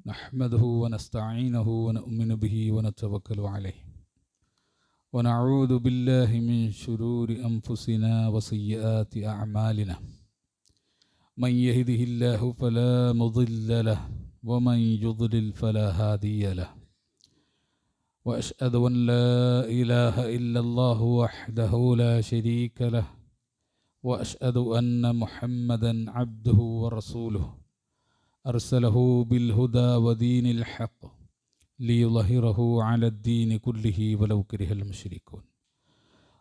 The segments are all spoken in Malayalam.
نحمده ونستعينه ونؤمن به ونتوكل عليه ونعوذ بالله من شرور أنفسنا وسيئات أعمالنا من يهده الله فلا مضل له ومن يضلل فلا هادي له وأشهد أن لا إله إلا الله وحده لا شريك له وأشهد أن محمدا عبده ورسوله أرسله بالهدى ودين الحق ليظهره على الدين كله ولو كره المشركون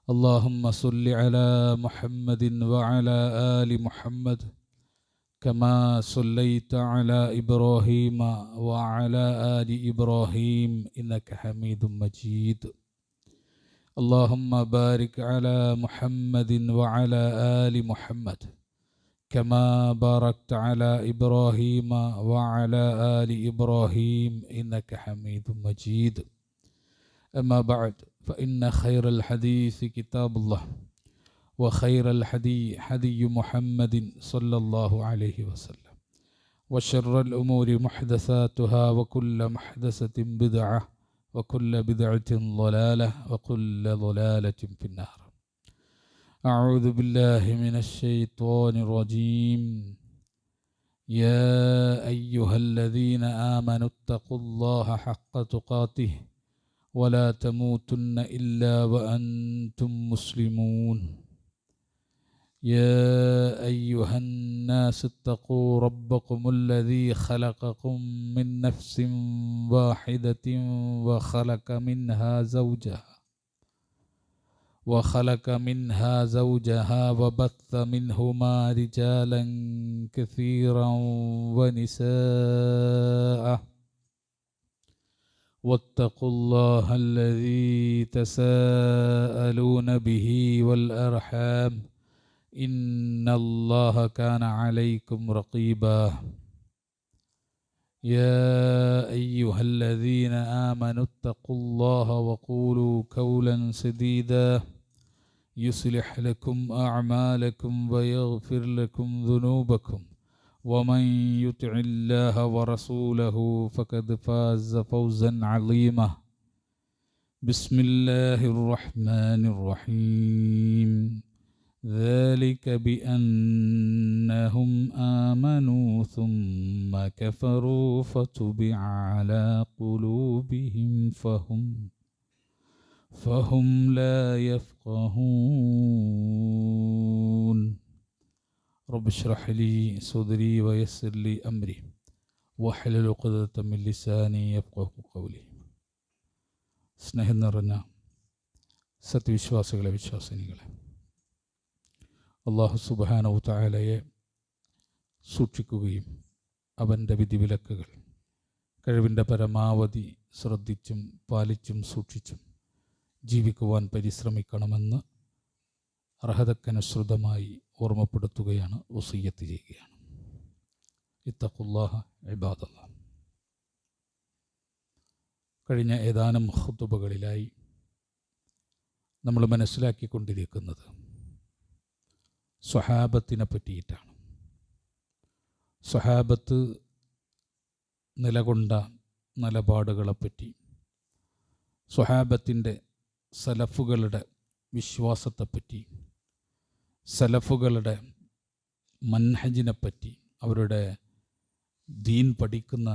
اللهم صل على محمد وعلى آل محمد كما صليت على إبراهيم وعلى آل إبراهيم إنك حميد مجيد اللهم بارك على محمد وعلى آل محمد كما باركت على إبراهيم وعلى آل إبراهيم إنك حميد مجيد أما بعد فإن خير الحديث كتاب الله وخير الحدي حدي محمد صلى الله عليه وسلم وشر الأمور محدثاتها وكل محدثة بدعة وكل بدعة ضلالة وكل ضلالة في النار أعوذ بالله من الشيطان الرجيم يا أيها الذين آمنوا اتقوا الله حق تقاته ولا تموتن إلا وأنتم مسلمون يا أيها الناس اتقوا ربكم الذي خلقكم من نفس واحدة وخلق منها زوجها وبث منهما رجالا كثيرا ونساء واتقوا الله الذي تساءلون به والأرحام إن الله كان عليكم رقيبا يا أيها الذين آمنوا اتقوا الله وقولوا قولا سديدا يصلح لكم أعمالكم ويغفر لكم ذنوبكم ومن يطع الله ورسوله فقد فاز فوزا عظيما بسم الله الرحمن الرحيم ذلك بأنهم آمنوا ثم كفروا فتبع على قلوبهم فهم لا يفقهون رب اشرح لي صدري ويسر لي أمري واحلل عقدة من لساني يفقهوا قولي സ്നേഹം നിറഞ്ഞ സത്യവിശ്വാസികളെ വിശ്വാസിനികളെ അല്ലാഹു സുബ്ഹാനഹു തആലയെ സൂക്ഷിക്കുകയും അവൻ്റെ വിധിവിലക്കുകൾ കഴിവിൻ്റെ പരമാവധി ശ്രദ്ധിച്ചും പാലിച്ചും സൂക്ഷിച്ചും ജീവിക്കുവാൻ പരിശ്രമിക്കണമെന്ന് അർഹതക്കനുസൃതമായി ഓർമ്മപ്പെടുത്തുകയാണ്, വസിയ്യത്ത് ചെയ്യുകയാണ്. ഇത്തഖുല്ലാഹ ഇബാദല്ലാഹ്. കഴിഞ്ഞ ഏതാനും ഖുതുബകളിലായി നമ്മൾ മനസ്സിലാക്കിക്കൊണ്ടിരിക്കുന്നത് സ്വഹാബത്തിനെ പറ്റിയിട്ടാണ്. സ്വഹാബത്ത് നിലകൊണ്ട നിലപാടുകളെപ്പറ്റി, സ്വഹാബത്തിൻ്റെ സലഫുകളുടെ വിശ്വാസത്തെപ്പറ്റി, സലഫുകളുടെ മൻഹജിനെപ്പറ്റി, അവരുടെ ദീൻ പഠിക്കുന്ന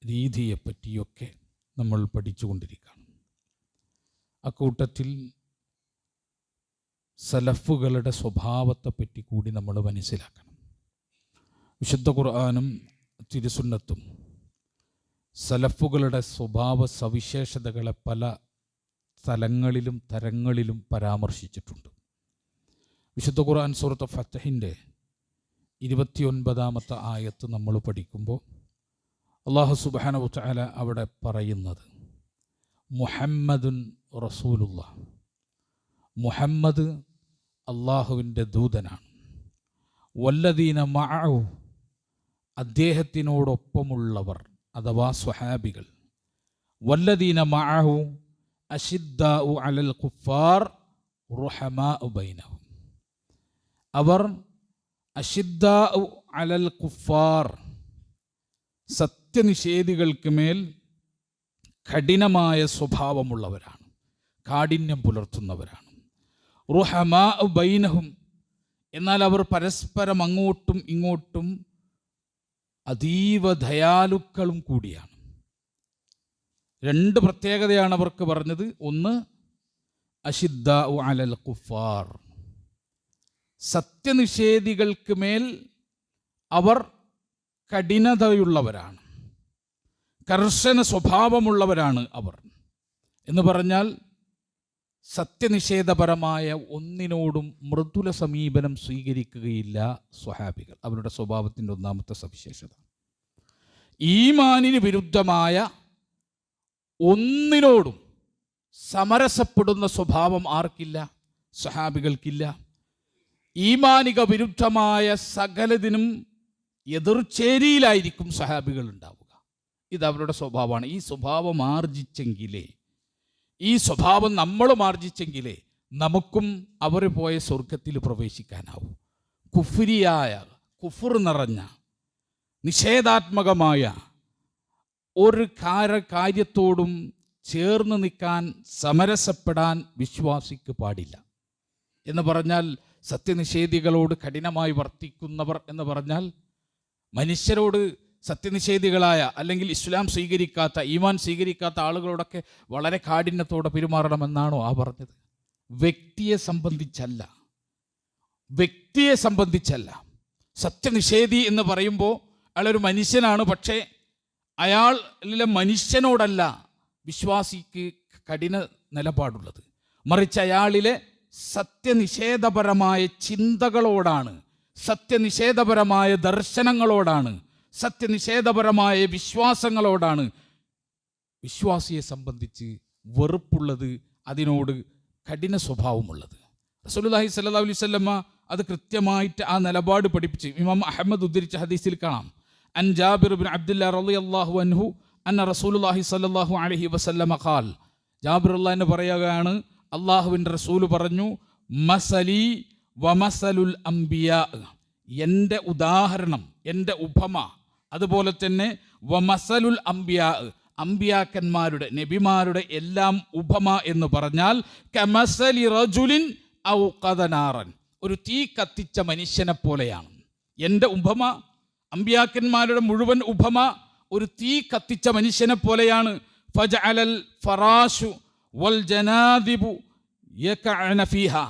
രീതിയെപ്പറ്റിയൊക്കെ നമ്മൾ പഠിച്ചുകൊണ്ടിരിക്കുകയാണ്. അക്കൂട്ടത്തിൽ സലഫുകളുടെ സ്വഭാവത്തെപ്പറ്റി കൂടി നമ്മൾ മനസ്സിലാക്കണം. വിശുദ്ധ ഖുർആനും തിരുസുന്നത്തും സലഫുകളുടെ സ്വഭാവ സവിശേഷതകളെ പല സ്ഥലങ്ങളിലും തരങ്ങളിലും പരാമർശിച്ചിട്ടുണ്ട്. വിശുദ്ധ ഖുർആൻ സൂറത്ത് ഫത്ഹിൻ്റെ 29-ാമത്തെ ആയത്ത് നമ്മൾ പഠിക്കുമ്പോൾ അല്ലാഹു സുബ്ഹാനഹു വ തആല അവിടെ പറയുന്നത് മുഹമ്മദുൻ റസൂലുള്ളാഹ്, മുഹമ്മദ് അള്ളാഹുവിൻ്റെ ദൂതനാണ്. വല്ലദീന മഅഹു, അദ്ദേഹത്തിനോടൊപ്പമുള്ളവർ അഥവാ സ്വഹാബികൾ. വല്ലദീന മഅഹു അശിദ്ദാഉ അലൽ കുഫാർ റുഹമാഉ ബൈനഹും, അവർ അശിദ്ദാഉ അലൽ കുഫാർ, സത്യനിഷേധികൾക്ക് മേൽ കഠിനമായ സ്വഭാവമുള്ളവരാണ്, കാഠിന്യം പുലർത്തുന്നവരാണ്. റുഹമാ ബൈനഹും, എന്നാൽ അവർ പരസ്പരം അങ്ങോട്ടും ഇങ്ങോട്ടും അതീവ ദയാലുക്കളും കൂടിയാണ്. രണ്ട് പ്രത്യേകതയാണ് അവർക്ക് പറഞ്ഞത്. ഒന്ന്, അഷിദ്ദാഉ അലൽ കുഫാർ, സത്യനിഷേധികൾക്ക് മേൽ അവർ കഠിനതയുള്ളവരാണ്, കർശന സ്വഭാവമുള്ളവരാണ് അവർ. എന്ന് പറഞ്ഞാൽ സത്യനിഷേധപരമായ ഒന്നിനോടും മൃദുല സമീപനം സ്വീകരിക്കുകയില്ല സ്വഹാബികൾ. അവരുടെ സ്വഭാവത്തിൻ്റെ ഒന്നാമത്തെ സവിശേഷത. ഈമാനിന് വിരുദ്ധമായ ഒന്നിനോടും സമരസപ്പെടുന്ന സ്വഭാവം ആർക്കില്ല? സ്വഹാബികൾക്കില്ല. ഈമാനിക വിരുദ്ധമായ സകലതിനും എതിർചേരിയിലായിരിക്കും സ്വഹാബികൾ ഉണ്ടാവുക. ഇത് അവരുടെ സ്വഭാവമാണ്. ഈ സ്വഭാവം ആർജിച്ചെങ്കിലേ, ഈ സ്വഭാവം നമ്മളും ആർജിച്ചെങ്കിലേ നമുക്കും അവർ പോയ സ്വർഗത്തിൽ പ്രവേശിക്കാനാവും. കുഫ്രിയായ, കുഫർ നിറഞ്ഞ, നിഷേധാത്മകമായ ഒരു കാര്യത്തോടും ചേർന്ന് നിൽക്കാൻ, സമരസപ്പെടാൻ വിശ്വാസിക്ക് പാടില്ല. എന്ന് പറഞ്ഞാൽ സത്യനിഷേധികളോട് കഠിനമായി വർത്തിക്കുന്നവർ എന്ന് പറഞ്ഞാൽ മനുഷ്യരോട്, സത്യനിഷേധികളായ അല്ലെങ്കിൽ ഇസ്ലാം സ്വീകരിക്കാത്ത, ഈമാൻ സ്വീകരിക്കാത്ത ആളുകളോടൊക്കെ വളരെ കാഠിന്യത്തോടെ പെരുമാറണമെന്നാണോ ആ പറഞ്ഞത്? വ്യക്തിയെ സംബന്ധിച്ചല്ല. സത്യനിഷേധി എന്ന് പറയുമ്പോൾ അയാളൊരു മനുഷ്യനാണ്. പക്ഷേ അയാളിലെ മനുഷ്യനോടല്ല വിശ്വാസിക്ക് കഠിന നിലപാടുള്ളത്, മറിച്ച് അയാളിലെ സത്യനിഷേധപരമായ ചിന്തകളോടാണ്, സത്യനിഷേധപരമായ ദർശനങ്ങളോടാണ്, സത്യനിഷേധപരമായ വിശ്വാസങ്ങളോടാണ് വിശ്വാസിയെ സംബന്ധിച്ച് വെറുപ്പുള്ളത്, അതിനോട് കഠിന സ്വഭാവമുള്ളത്. റസൂലുള്ളാഹി സ്വല്ലല്ലാഹു അലൈഹി വസല്ലമ അത് കൃത്യമായിട്ട് ആ നിലപാട് പഠിപ്പിച്ച് ഇമാം അഹ്മദ് ഉദ്ധരിച്ച ഹദീസിൽ കാണാം. അൻ ജാബിർ ഇബ്നു അബ്ദുല്ലാഹ് റളിയല്ലാഹു അൻഹു അന്ന റസൂലുള്ളാഹി സ്വല്ലല്ലാഹു അലൈഹി വസല്ലമ ഖാൽ, ജാബിർ എന്ന് പറയുകയാണ്, അള്ളാഹുവിൻ്റെ റസൂല് പറഞ്ഞു, മസലി വമസലുൽ അംബിയാ, എൻ്റെ ഉദാഹരണം, എൻ്റെ ഉപമ, അതുപോലെ തന്നെ വമസലുൽ അംബിയാ, അംബിയാക്കന്മാരുടെ, നബിമാരുടെ എല്ലാം ഉപമ എന്ന് പറഞ്ഞാൽ കമസലി റജുലിൻ ഔഖദ നാറൻ, ഒരു തീ കത്തിച്ച മനുഷ്യനെ പോലെയാണ്. എൻ്റെ ഉപമ, അംബിയാക്കന്മാരുടെ മുഴുവൻ ഉപമ ഒരു തീ കത്തിച്ച മനുഷ്യനെ പോലെയാണ്. ഫജഅലൽ ഫറാശു വൽ ജനാദിബു യകഅന ഫീഹാ,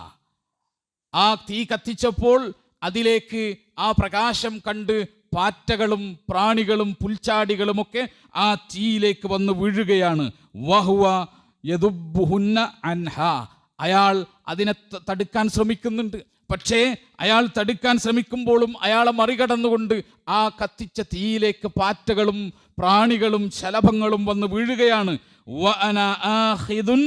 ആ തീ കത്തിച്ചപ്പോൾ അതിലേക്ക് ആ പ്രകാശം കണ്ട് പാറ്റകളും പ്രാണികളും പുൽച്ചാടികളുമൊക്കെ ആ തീയിലേക്ക് വന്ന് വീഴുകയാണ്. വഹുവ യദുബ്ബുഹുന്ന അൻഹാ, അയാൾ അതിനെ തടുക്കാൻ ശ്രമിക്കുന്നുണ്ട്. പക്ഷേ അയാൾ തടുക്കാൻ ശ്രമിക്കുമ്പോഴും അയാളെ മറികടന്നുകൊണ്ട് ആ കത്തിച്ച തീയിലേക്ക് പാറ്റകളും പ്രാണികളും ശലഭങ്ങളും വന്ന് വീഴുകയാണ്. വഅന ആഖിദുൻ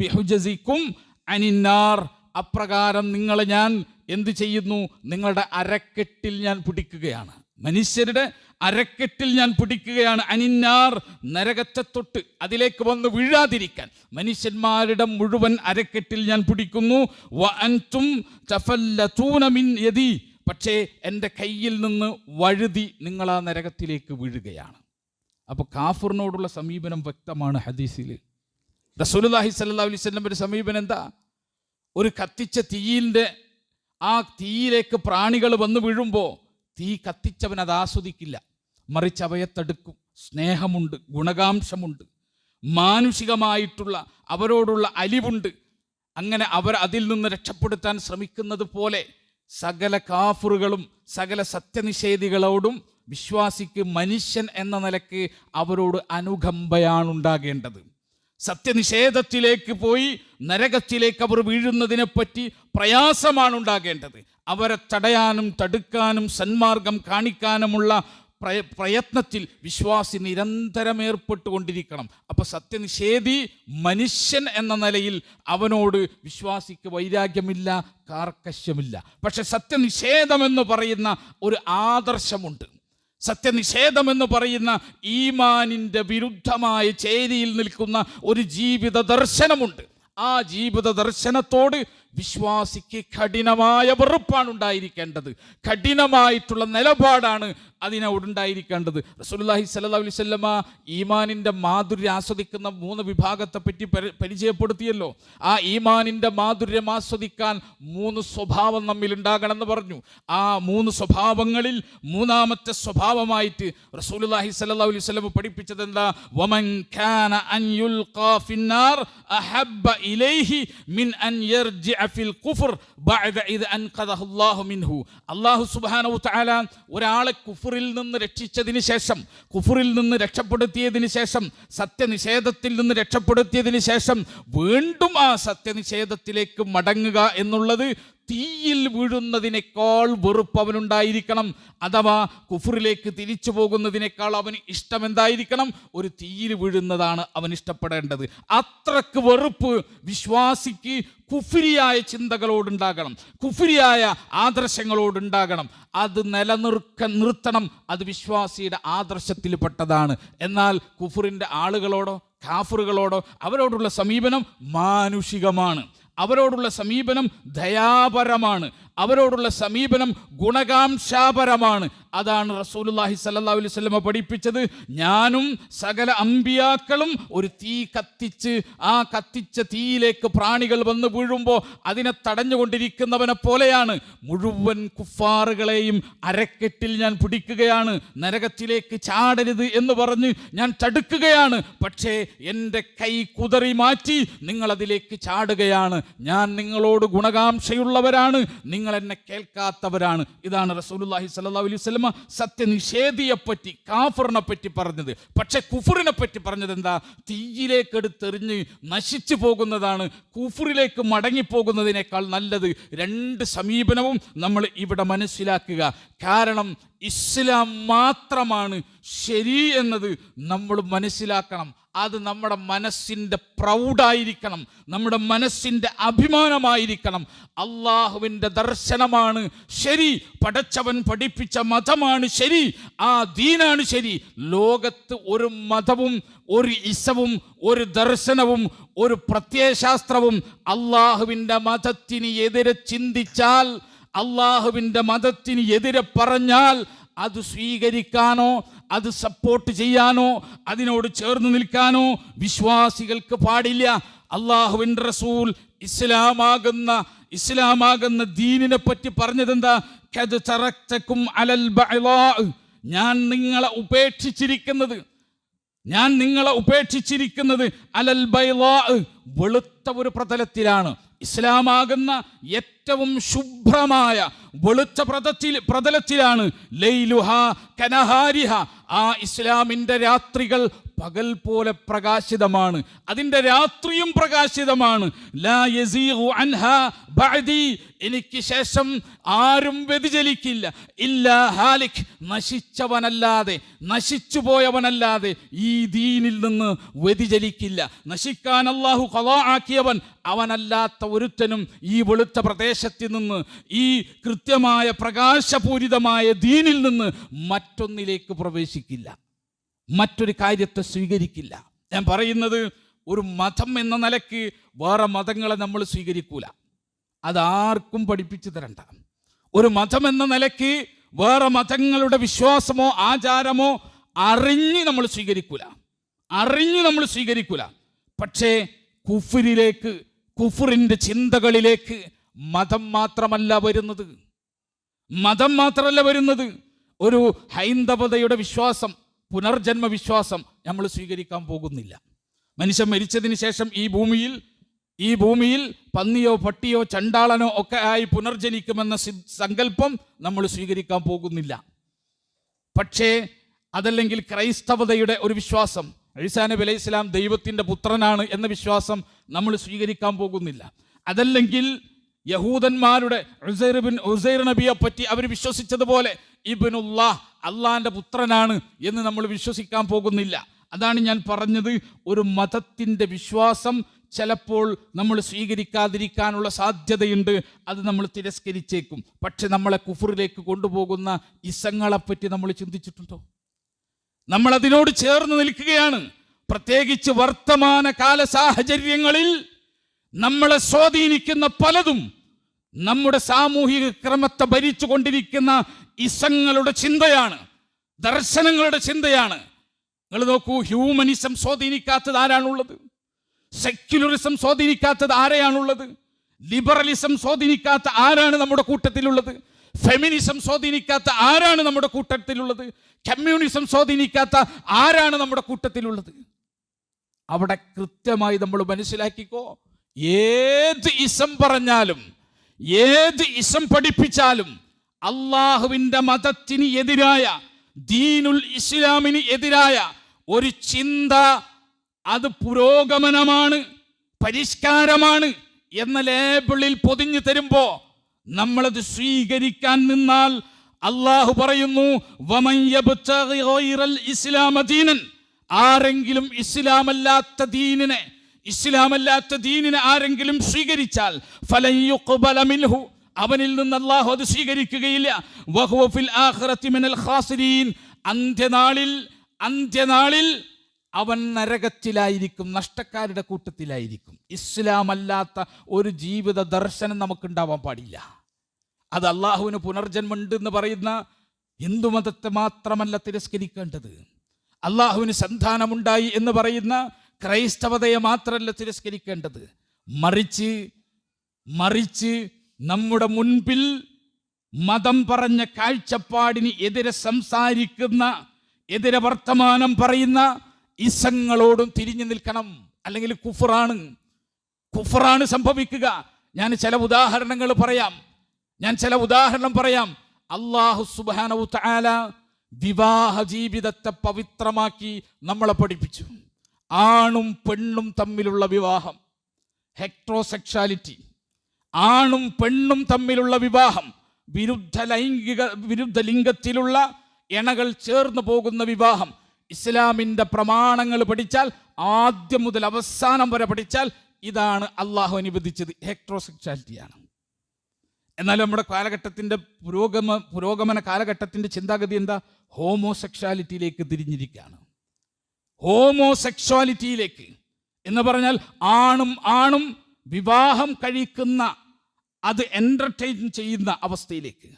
ബിഹുജസികും അനിന്നാർ, അപ്രകാരം നിങ്ങളെ ഞാൻ എന്ത് ചെയ്യുന്നു? നിങ്ങളുടെ അരക്കെട്ടിൽ ഞാൻ പിടിക്കുകയാണ്, മനുഷ്യരുടെ അരക്കെട്ടിൽ ഞാൻ പിടിക്കുകയാണ്. അനിന്നാർ, നരകത്തെ തൊട്ട് അതിലേക്ക് വന്ന് വീഴാതിരിക്കാൻ മനുഷ്യന്മാരുടെ മുഴുവൻ അരക്കെട്ടിൽ ഞാൻ പിടിക്കുന്നു. വഅൻതും തഫല്ലതൂന മിൻ യദി, പക്ഷേ എൻ്റെ കയ്യിൽ നിന്ന് വഴുതി നിങ്ങൾ ആ നരകത്തിലേക്ക് വീഴുകയാണ്. അപ്പോൾ കാഫിറിനോടുള്ള സമീപനം വ്യക്തമാണ് ഹദീസിൽ. റസൂലുള്ളാഹി സ്വല്ലല്ലാഹു അലൈഹി വസല്ലമയുടെ സമീപനം എന്താ? ഒരു കത്തിച്ച തീയിൻ്റെ ആ തീയിലേക്ക് പ്രാണികൾ വന്നു വീഴുമ്പോൾ തീ കത്തിച്ചവൻ അത് ആസ്വദിക്കില്ല, മറിച്ച് അവയെ തടുക്കും. സ്നേഹമുണ്ട്, ഗുണകാംക്ഷമുണ്ട്, മാനുഷികമായിട്ടുള്ള അവരോടുള്ള അലിവുണ്ട്. അങ്ങനെ അവർ അതിൽ നിന്ന് രക്ഷപ്പെടുത്താൻ ശ്രമിക്കുന്നത് പോലെ സകല കാഫിറുകളും സകല സത്യനിഷേധികളോടും വിശ്വാസിക്ക് മനുഷ്യൻ എന്ന നിലക്ക് അവരോട് അനുകമ്പയാണ് ഉണ്ടാകേണ്ടത്. സത്യനിഷേധത്തിലേക്ക് പോയി നരകത്തിലേക്ക് അവർ വീഴുന്നതിനെപ്പറ്റി പ്രയാസമാണ് ഉണ്ടാകേണ്ടത്. അവരെ തടയാനും തടുക്കാനും സന്മാർഗം കാണിക്കാനുമുള്ള പ്രയത്നത്തിൽ വിശ്വാസി നിരന്തരം ഏർപ്പെട്ടുകൊണ്ടിരിക്കണം. അപ്പോൾ സത്യനിഷേധി മനുഷ്യൻ എന്ന നിലയിൽ അവനോട് വിശ്വാസിക്ക് വൈരാഗ്യമില്ല, കാർക്കശ്യമില്ല. പക്ഷെ സത്യനിഷേധമെന്ന് പറയുന്ന ഒരു ആദർശമുണ്ട്, സത്യനിഷേധമെന്ന് പറയുന്ന ഈമാനിൻ്റെ വിരുദ്ധമായ ചേരിയിൽ നിൽക്കുന്ന ഒരു ജീവിത ദർശനമുണ്ട്. ആ ജീവിത ദർശനത്തോട് വിശ്വാസിക്ക് കഠിനമായ വെറുപ്പാണ് ഉണ്ടായിരിക്കേണ്ടത്, കഠിനമായിട്ടുള്ള നിലപാടാണ് അതിനോടുണ്ടായിരിക്കേണ്ടത്. റസൂലുള്ളാഹി സ്വല്ലല്ലാഹു അലൈഹി വസല്ലമ ഈമാനിൻ്റെ മാധുര്യം ആസ്വദിക്കുന്ന 3 വിഭാഗത്തെ പറ്റി പരിചയപ്പെടുത്തിയല്ലോ. ആ ഈമാനിൻ്റെ മാധുര്യം ആസ്വദിക്കാൻ 3 സ്വഭാവം നമ്മിൽ ഉണ്ടാകണമെന്ന് പറഞ്ഞു. ആ 3 സ്വഭാവങ്ങളിൽ 3ാമത്തെ സ്വഭാവമായിട്ട് റസൂലുള്ളാഹി സ്വല്ലല്ലാഹു അലൈഹി വസല്ലമ പഠിപ്പിച്ചത് എന്താ? വമൻ കാന അൻ യുൽഖാ ഫിന്നാർ അഹബ്ബ ഇലൈഹി മിൻ അൻ യർജിഅ ഫിൽ കുഫർ ബഅദ ഇദ അൻഖദഹു അല്ലാഹു മിൻഹു. അല്ലാഹു സുബ്ഹാനഹു വതആല ഒരാളെ കുഫറിൽ നിന്ന് രക്ഷിച്ചതിന് ശേഷം, കുഫറിൽ നിന്ന് രക്ഷപ്പെടുത്തിയതിന് ശേഷം, സത്യനിഷേധത്തിൽ നിന്ന് രക്ഷപ്പെടുത്തിയതിന് ശേഷം വീണ്ടും ആ സത്യനിഷേധത്തിലേക്ക് മടങ്ങുക എന്നുള്ളത് തീയിൽ വീഴുന്നതിനേക്കാൾ വെറുപ്പ് അവനുണ്ടായിരിക്കണം. അഥവാ കുഫറിലേക്ക് തിരിച്ചു പോകുന്നതിനേക്കാൾ അവന് ഇഷ്ടം എന്തായിരിക്കണം? ഒരു തീയിൽ വീഴുന്നതാണ് അവൻ ഇഷ്ടപ്പെടേണ്ടത്. അത്രക്ക് വെറുപ്പ് വിശ്വാസിക്ക് കുഫ്രിയായ ചിന്തകളോടുണ്ടാകണം, കുഫ്രിയായ ആദർശങ്ങളോടുണ്ടാകണം. അത് നിർത്തണം. അത് വിശ്വാസിയുടെ ആദർശത്തിൽപ്പെട്ടതാണ്. എന്നാൽ കുഫറിൻ്റെ ആളുകളോടോ കാഫറുകളോടോ അവരോടുള്ള സമീപനം മാനുഷികമാണ്, അവരോടുള്ള സമീപനം ദയാപരമാണ്, അവരോടുള്ള സമീപനം ഗുണകാംക്ഷാപരമാണ്. അതാണ് റസൂലുള്ളാഹി സ്വല്ലല്ലാഹു അലൈഹി വസല്ലമ പഠിപ്പിച്ചത്. ഞാനും സകല അമ്പിയാക്കളും ഒരു തീ കത്തിച്ച്, ആ കത്തിച്ച തീയിലേക്ക് പ്രാണികൾ വന്ന് വീഴുമ്പോൾ അതിനെ തടഞ്ഞുകൊണ്ടിരിക്കുന്നവനെ പോലെയാണ്. മുഴുവൻ കുഫാറുകളെയും അരക്കെട്ടിൽ ഞാൻ പിടിക്കുകയാണ്, നരകത്തിലേക്ക് ചാടരുത് എന്ന് പറഞ്ഞ് ഞാൻ തടുക്കുകയാണ്. പക്ഷേ എൻ്റെ കൈ കുതറി മാറ്റി നിങ്ങളതിലേക്ക് ചാടുകയാണ്. ഞാൻ നിങ്ങളോട് ഗുണകാംക്ഷയുള്ളവരാണ്, നിങ്ങൾ എന്നെ കേൾക്കാത്തവരാണ്. ഇതാണ് റസൂലുള്ളാഹി സ്വല്ലല്ലാഹു അലൈഹി വസല്ലമ സത്യനിഷേധിയെപ്പറ്റി, കാഫറിനെ പറ്റി പറഞ്ഞത്. പക്ഷെ കുഫറിനെ പറ്റി പറഞ്ഞത് എന്താ? തീയിലേക്ക് എടുത്തെറിഞ്ഞ് നശിച്ചു പോകുന്നതാണ് കുഫറിലേക്ക് മടങ്ങിപ്പോകുന്നതിനേക്കാൾ നല്ലത്. 2 സമീപനവും നമ്മൾ ഇവിടെ മനസ്സിലാക്കുക. കാരണം ഇസ്ലാം മാത്രമാണ് ശരി എന്നത് നമ്മൾ മനസ്സിലാക്കണം. അത് നമ്മുടെ മനസ്സിൻ്റെ പ്രൗഢായിരിക്കണം, നമ്മുടെ മനസ്സിൻ്റെ അഭിമാനമായിരിക്കണം. അള്ളാഹുവിൻ്റെ ദർശനമാണ് ശരി, പടച്ചവൻ പഠിപ്പിച്ച മതമാണ് ശരി, ആ ദീനാണ് ശരി. ലോകത്ത് ഒരു മതവും ഒരു ഇസവും ഒരു ദർശനവും ഒരു പ്രത്യയശാസ്ത്രവും അള്ളാഹുവിൻ്റെ മതത്തിന് എതിരെ ചിന്തിച്ചാൽ, അള്ളാഹുവിൻ്റെ മതത്തിന് എതിരെ പറഞ്ഞാൽ അത് സ്വീകരിക്കാനോ അത് സപ്പോർട്ട് ചെയ്യാനോ അതിനോട് ചേർന്ന് നിൽക്കാനോ വിശ്വാസികൾക്ക് പാടില്ല. അള്ളാഹുവിൻ്റെ റസൂൽ ഇസ്ലാമാകുന്ന ദീനിനെ പറ്റി പറഞ്ഞതെന്താ? ഖദ് തറക്തകും അലൽ ബഅളാ, ഞാൻ നിങ്ങളെ ഉപേക്ഷിച്ചിരിക്കുന്നത് അലൽ ബൈളാ, വെളുത്ത ഒരു പ്രതലത്തിലാണ്. ഇസ്ലാമാകുന്ന ഏറ്റവും ശുഭ്രമായ വെളുത്ത പ്രതലത്തിലാണ്. ലൈലുഹ കനഹാരിഹ, ആ ഇസ്ലാമിൻ്റെ രാത്രികൾ പകൽ പോലെ പ്രകാശിതമാണ്, അതിൻ്റെ രാത്രിയും പ്രകാശിതമാണ്. ലാ യസീഗു അൻഹാ ബഅദി, എനിക്ക് ശേഷം ആരും വ്യതിചലിക്കില്ല. ഇല്ലാ ഹാലിക്, നശിച്ചവനല്ലാതെ, നശിച്ചുപോയവനല്ലാതെ ഈ ദീനിൽ നിന്ന് വ്യതിചലിക്കില്ല. നശിക്കാൻ അല്ലാഹു ഖളാ ആക്കിയവൻ അവനല്ലാത്ത ഒരുത്തനും ഈ വെളുത്ത പ്രദേശത്തിൽ നിന്ന്, ഈ കൃത്യമായ പ്രകാശപൂരിതമായ ദീനിൽ നിന്ന് മറ്റൊന്നിലേക്ക് പ്രവേശിക്കില്ല, മറ്റൊരു കാര്യത്തെ സ്വീകരിക്കില്ല. ഞാൻ പറയുന്നത്, ഒരു മതം എന്ന നിലയ്ക്ക് വേറെ മതങ്ങളെ നമ്മൾ സ്വീകരിക്കൂല, അതാർക്കും പഠിപ്പിച്ചു തരണ്ട. ഒരു മതം എന്ന നിലയ്ക്ക് വേറെ മതങ്ങളുടെ വിശ്വാസമോ ആചാരമോ അറിഞ്ഞ് നമ്മൾ സ്വീകരിക്കൂല. പക്ഷേ കുഫറിൻ്റെ ചിന്തകളിലേക്ക് മതം മാത്രമല്ല വരുന്നത്. ഒരു ഹൈന്ദവതയുടെ വിശ്വാസം, പുനർജന്മ വിശ്വാസം നമ്മൾ സ്വീകരിക്കാൻ പോകുന്നില്ല. മനുഷ്യൻ മരിച്ചതിന് ശേഷം ഈ ഭൂമിയിൽ പന്നിയോ പട്ടിയോ ചണ്ടാളനോ ഒക്കെ ആയി പുനർജനിക്കുമെന്ന സങ്കല്പം നമ്മൾ സ്വീകരിക്കാൻ പോകുന്നില്ല. പക്ഷേ അതല്ലെങ്കിൽ ക്രൈസ്തവതയുടെ ഒരു വിശ്വാസം, ഈസാ നബി അലൈഹി സ്വലാം ദൈവത്തിൻ്റെ പുത്രനാണ് എന്ന വിശ്വാസം നമ്മൾ സ്വീകരിക്കാൻ പോകുന്നില്ല. അതല്ലെങ്കിൽ യഹൂദന്മാരുടെ ഉസൈർ നബിയെ പറ്റി അവർ വിശ്വസിച്ചതുപോലെ ഇബ്നുല്ലാഹ്, അള്ളാന്റെ പുത്രനാണ് എന്ന് നമ്മൾ വിശ്വസിക്കാൻ പോകുന്നില്ല. അതാണ് ഞാൻ പറഞ്ഞത്, ഒരു മതത്തിൻ്റെ വിശ്വാസം ചിലപ്പോൾ നമ്മൾ സ്വീകരിക്കാതിരിക്കാനുള്ള സാധ്യതയുണ്ട്. അത് നമ്മൾ തിരസ്കരിച്ചേക്കും. പക്ഷെ നമ്മളെ കുഫറിലേക്ക് കൊണ്ടുപോകുന്ന ഇസങ്ങളെപ്പറ്റി നമ്മൾ ചിന്തിച്ചിട്ടുണ്ടോ? നമ്മൾ അതിനോട് ചേർന്ന് നിൽക്കുകയാണ്. പ്രത്യേകിച്ച് വർത്തമാന കാല സാഹചര്യങ്ങളിൽ നമ്മളെ സ്വാധീനിക്കുന്ന പലതും നമ്മുടെ സാമൂഹിക ക്രമത്തെ ഭരിച്ചുകൊണ്ടിരിക്കുന്ന ഇസങ്ങളുടെ ചിന്തയാണ്, ദർശനങ്ങളുടെ ചിന്തയാണ്. നിങ്ങൾ നോക്കൂ, ഹ്യൂമനിസം സ്വാധീനിക്കാത്തത് ആരാണുള്ളത്? സെക്യുലറിസം സ്വാധീനിക്കാത്തത് ആരെയാണുള്ളത്? ലിബറലിസം സ്വാധീനിക്കാത്ത ആരാണ് നമ്മുടെ കൂട്ടത്തിലുള്ളത്? ഫെമിനിസം സ്വാധീനിക്കാത്ത ആരാണ് നമ്മുടെ കൂട്ടത്തിലുള്ളത്? കമ്മ്യൂണിസം സ്വാധീനിക്കാത്ത ആരാണ് നമ്മുടെ കൂട്ടത്തിലുള്ളത്? അവിടെ കൃത്യമായി നമ്മൾ മനസ്സിലാക്കിക്കോ, ഏത് ഇസം പറഞ്ഞാലും ഏത് ഇസം പഠിപ്പിച്ചാലും അള്ളാഹുവിൻ്റെ മതത്തിന് എതിരായ, ദീനുൽ ഇസ്ലാമിന് എതിരായ ഒരു ചിന്ത അത് പുരോഗമനമാണ്, പരിഷ്കാരമാണ് എന്ന ലേബിളിൽ പൊതിഞ്ഞു തരുമ്പോ നമ്മളത് സ്വീകരിക്കാൻ നിന്നാൽ അള്ളാഹു പറയുന്നു, വമൻ യബ്തഗി ഗൈറൽ ഇസ്ലാമ ദീനൻ, ആരെങ്കിലും ഇസ്ലാമല്ലാത്ത ദീനിനെ ആരെങ്കിലും സ്വീകരിച്ചാൽ ഫലൻ യുഖ്ബല മിൻഹു, അവനിൽ നിന്ന് അള്ളാഹു അത് സ്വീകരിക്കുകയില്ല. വഹുവ ഫിൽ ആഖിറതി മിനൽ ഖാസിരീൻ, അന്ത്യനാളിൽ അവൻ നരകത്തിലായിരിക്കും, നഷ്ടക്കാരുടെ കൂട്ടത്തിലായിരിക്കും. ഇസ്ലാം അല്ലാത്ത ഒരു ജീവിത ദർശനം നമുക്കുണ്ടാവാൻ പാടില്ല. അത് അള്ളാഹുവിന് പുനർജന്മമുണ്ട് എന്ന് പറയുന്ന ഹിന്ദുമതത്തെ മാത്രമല്ല തിരസ്കരിക്കേണ്ടത്, അള്ളാഹുവിന് സന്താനമുണ്ടായി എന്ന് പറയുന്ന ക്രൈസ്തവതയെ മാത്രമല്ല തിരസ്കരിക്കേണ്ടത്. മറിച്ച് നമ്മുടെ മുൻപിൽ മതം പറഞ്ഞ കാഴ്ചപ്പാടിന് എതിരെ സംസാരിക്കുന്ന, എതിരെ വർത്തമാനം പറയുന്ന ഇസങ്ങളോടും തിരിഞ്ഞു നിൽക്കണം. അല്ലെങ്കിൽ കുഫറാണ് സംഭവിക്കുക. ഞാൻ ചില ഉദാഹരണം പറയാം. അല്ലാഹു സുബ്ഹാനഹു തആല വിവാഹ ജീവിതത്തെ പവിത്രമാക്കി നമ്മളെ പഠിപ്പിച്ചു. ആണും പെണ്ണും തമ്മിലുള്ള വിവാഹം, ഹെക്ട്രോസെക്ഷാലിറ്റി, ആണും പെണ്ണും തമ്മിലുള്ള വിവാഹം, വിരുദ്ധ ലിംഗത്തിലുള്ള ഇണകൾ ചേർന്ന് പോകുന്ന വിവാഹം, ഇസ്ലാമിൻ്റെ പ്രമാണങ്ങൾ പഠിച്ചാൽ, ആദ്യം മുതൽ അവസാനം വരെ പഠിച്ചാൽ ഇതാണ് അള്ളാഹു അനുവദിച്ചത്, ഹെക്ട്രോസെക്ഷാലിറ്റിയാണ്. എന്നാൽ നമ്മുടെ കാലഘട്ടത്തിൻ്റെ പുരോഗമന കാലഘട്ടത്തിൻ്റെ ചിന്താഗതി എന്താ? ഹോമോസെക്ഷാലിറ്റിയിലേക്ക് തിരിഞ്ഞിരിക്കുകയാണ്. ഹോമോസെക്ഷാലിറ്റിയിലേക്ക് എന്ന് പറഞ്ഞാൽ ആണും വിവാഹം കഴിക്കുന്ന, അത് എൻ്റർടൈൻ ചെയ്യുന്ന അവസ്ഥയിലേക്ക്,